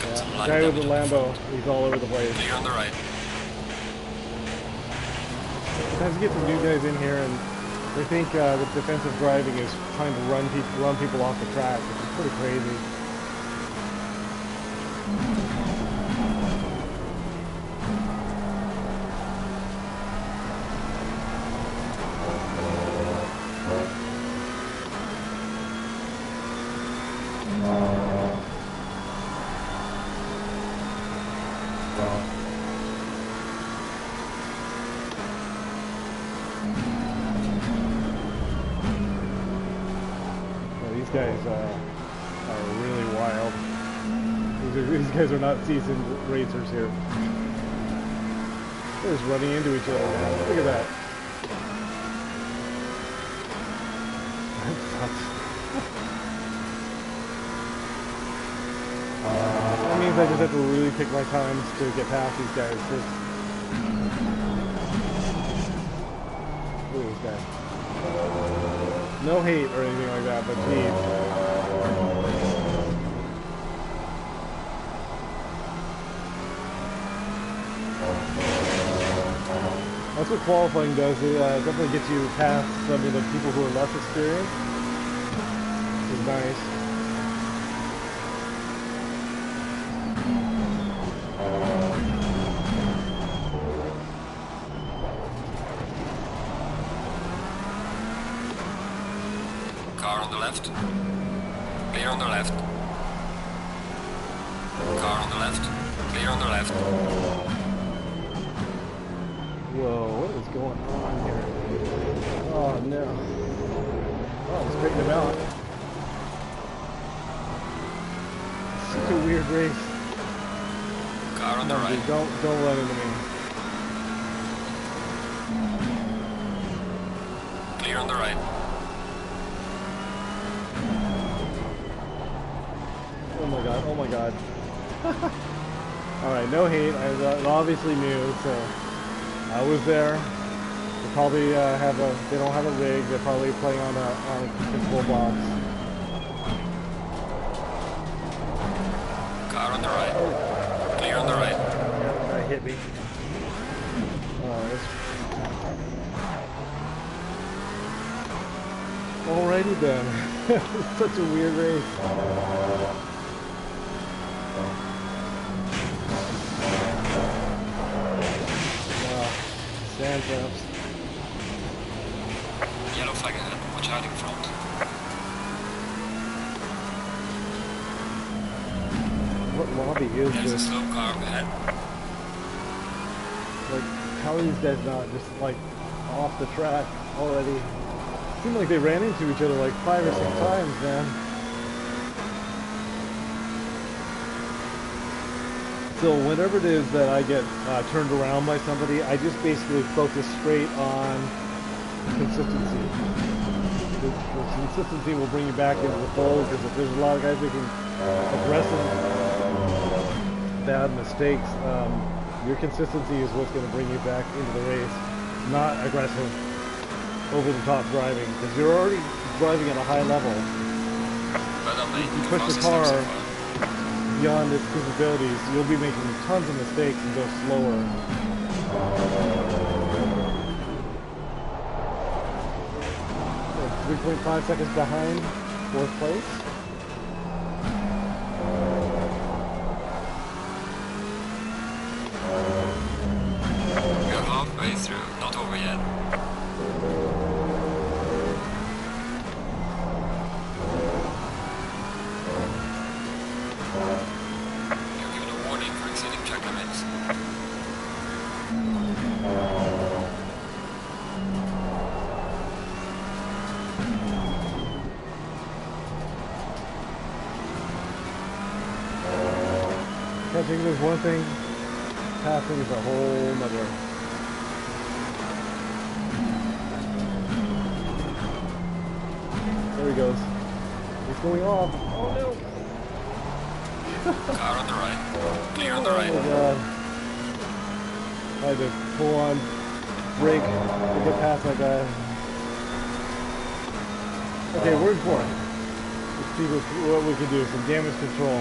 Got some Yeah, line guy with the damage. Lambo, he's all over the place. Clear on the right. Sometimes you get some new guys in here and They think that defensive driving is trying to run people off the track, which is pretty crazy. These guys are really wild. These guys are not seasoned racers here. They're just running into each other, man. Look at that. That means I just have to really pick my times to get past these guys. Look at this guy. No hate or anything like that, but geez. That's what qualifying does. It definitely gets you past some of the people who are less experienced. Which is nice. Car on the left. Clear on the left. Car on the left. Clear on the left. Whoa, what is going on here? Oh no. Oh, let's straighten him out. Such a weird race. Car on the right. Dude, don't run into me. Clear on the right. Oh my god, oh my god. Alright, no hate. I obviously knew, so I was there. They probably they don't have a rig, they're probably playing on a control box. Car on the right. Clear on the right. Yeah, that hit me. Alrighty then. Such a weird race. Sand traps. Yellow flag ahead. Watch out in front. What lobby is There's a this? slow car ahead. Like, how are these guys not just like off the track already? It seemed like they ran into each other like 5 or 6 times, man. So whenever it is that I get turned around by somebody, I just basically focus straight on consistency. The consistency will bring you back into the fold, because if there's a lot of guys making aggressive, bad mistakes, your consistency is what's going to bring you back into the race, not aggressive, over-the-top driving, because you're already driving at a high level. You push the car beyond its capabilities, you'll be making tons of mistakes and go slower. 3.5 seconds behind 4th place. We're halfway through, not over yet. You're given a warning for exceeding track limits. Catching is one thing, passing is a whole nother. There he goes. He's going off. Oh no! Car on the right. Clear on the right. Oh my god. I had to pull on brake to get past that guy. Okay, we're in 4th. Let's see what we can do. Some damage control.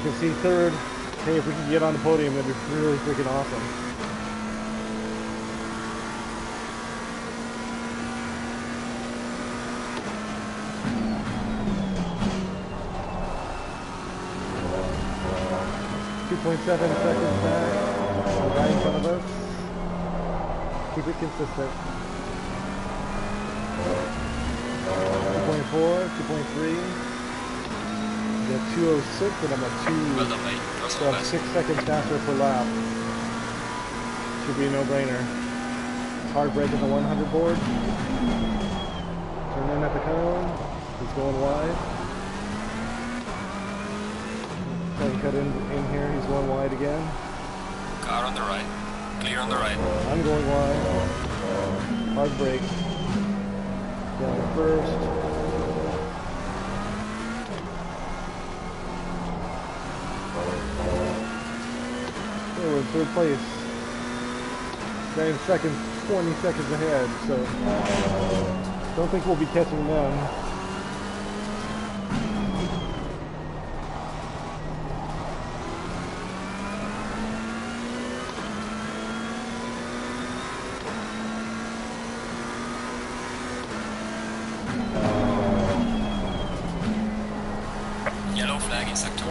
can see third. Hey, if we can get on the podium, that'd be really freaking awesome. .7 seconds back. The guy in front of us. Keep it consistent. 2.4, 2.3. We got 206, and I'm at 2. Well done, mate. So I'm 6 seconds faster per lap. Should be a no-brainer. Hard brake at the 100 board. Turn in at the cone. He's going wide. Try and cut in here. He's going wide again. Car on the right. Clear on the right. I'm going wide. Hard brake. Down to first. Yeah, we're in third place. Guy in second, 20 seconds ahead, so don't think we'll be catching them. Yellow flag in sector 1.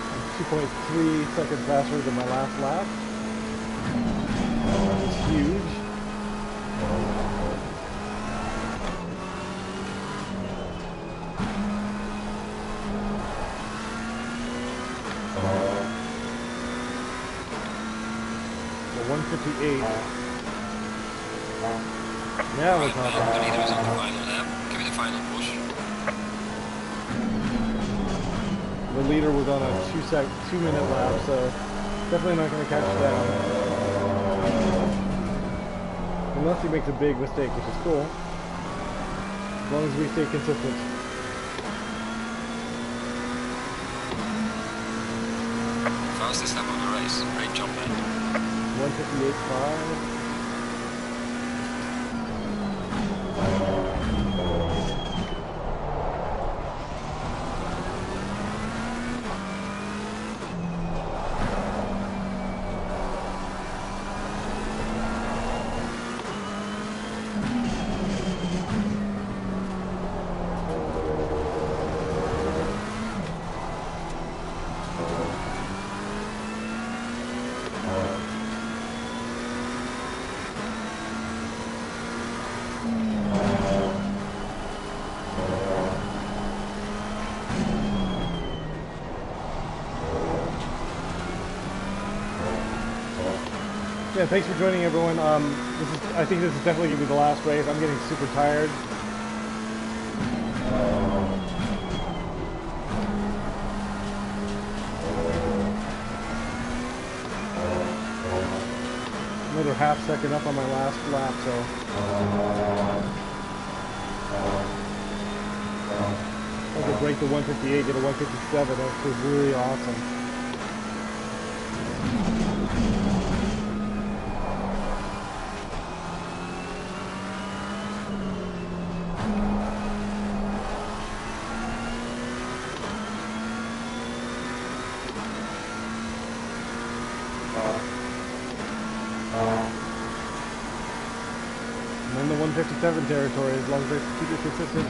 I'm 2.3 seconds faster than my last lap. It's huge. So 158. Now we're talking. The leader is on the final lap. Give me the final push. The leader was on a 2-minute lap, so definitely not going to catch that. Unless he makes a big mistake, which is cool. As long as we stay consistent. Fastest lap of the race. Great job, man. 158.5. Yeah, thanks for joining, everyone. I think this is definitely going to be the last race. I'm getting super tired. Another half second up on my last lap, so I could break the 158, get a 157. That was really awesome. I'm in the 157 territory as long as I keep it consistent.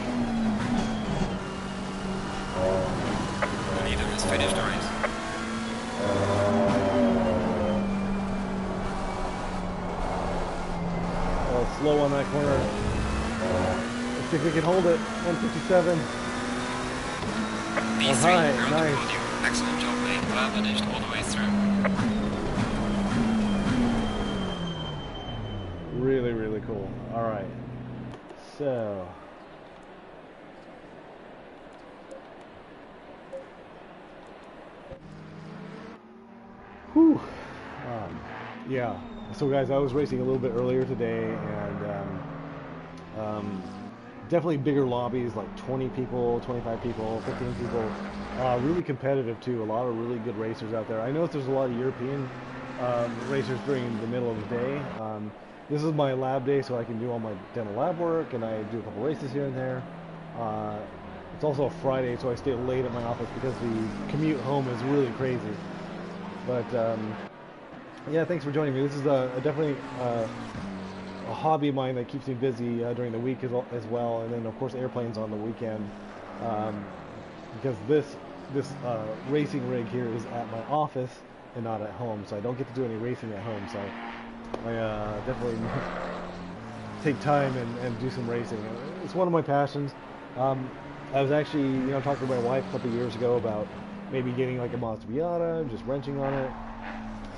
The leader has finished the race. Oh, slow on that corner. Let's see if we can hold it. 157. These Oh, three hi, are on the nice. podium. Excellent job, mate. Well managed all the way through. Really, really cool. All right. So. Whew. Yeah. So guys, I was racing a little bit earlier today, and Definitely bigger lobbies, like 20 people, 25 people, 15 people. Really competitive too. A lot of really good racers out there. I noticed there's a lot of European racers during the middle of the day. This is my lab day, so I can do all my demo lab work, and I do a couple races here and there. It's also a Friday, so I stay late at my office because the commute home is really crazy. But yeah, thanks for joining me. This is definitely a hobby of mine that keeps me busy during the week as well, and then of course airplanes on the weekend. Because this racing rig here is at my office and not at home, so I don't get to do any racing at home. So I definitely take time and do some racing. It's one of my passions. I was actually, talking to my wife a couple of years ago about maybe getting like a Mazda Miata, just wrenching on it.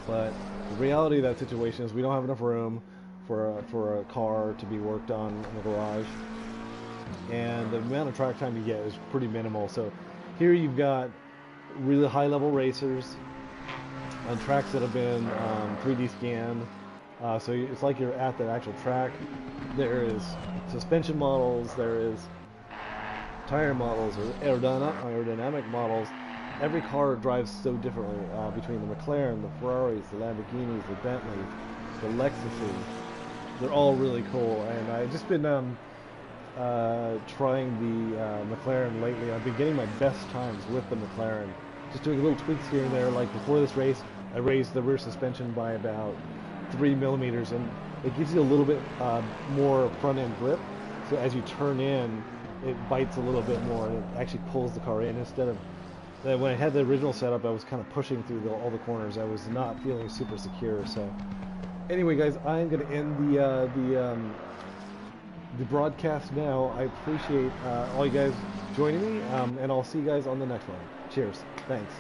But the reality of that situation is we don't have enough room for a car to be worked on in the garage, and the amount of track time you get is pretty minimal. So here you've got really high level racers on tracks that have been 3D scanned, so it's like you're at the actual track. There is suspension models, there is tire models, or aerodynamic models. Every car drives so differently between the McLaren, the Ferraris, the Lamborghinis, the Bentleys, the Lexuses. They're all really cool, and I've just been trying the McLaren lately. I've been getting my best times with the McLaren, just doing little tweaks here and there. Like before this race, I raised the rear suspension by about 3 millimeters, and it gives you a little bit more front end grip. So as you turn in, it bites a little bit more, and it actually pulls the car in instead of when I had the original setup. I was kind of pushing through all the corners. I was not feeling super secure. So anyway, guys, I'm going to end the broadcast now. I appreciate all you guys joining me, and I'll see you guys on the next one. Cheers. Thanks.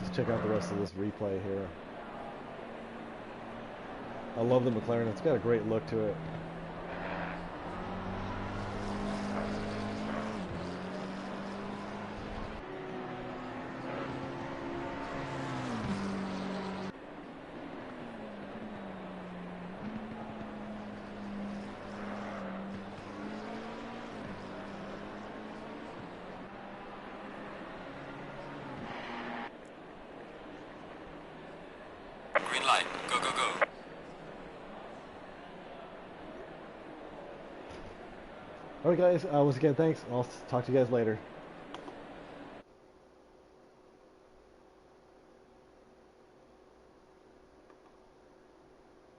Just check out the rest of this replay here. I love the McLaren. It's got a great look to it. Green light. Go, go, go. Alright guys, once again, thanks. I'll talk to you guys later.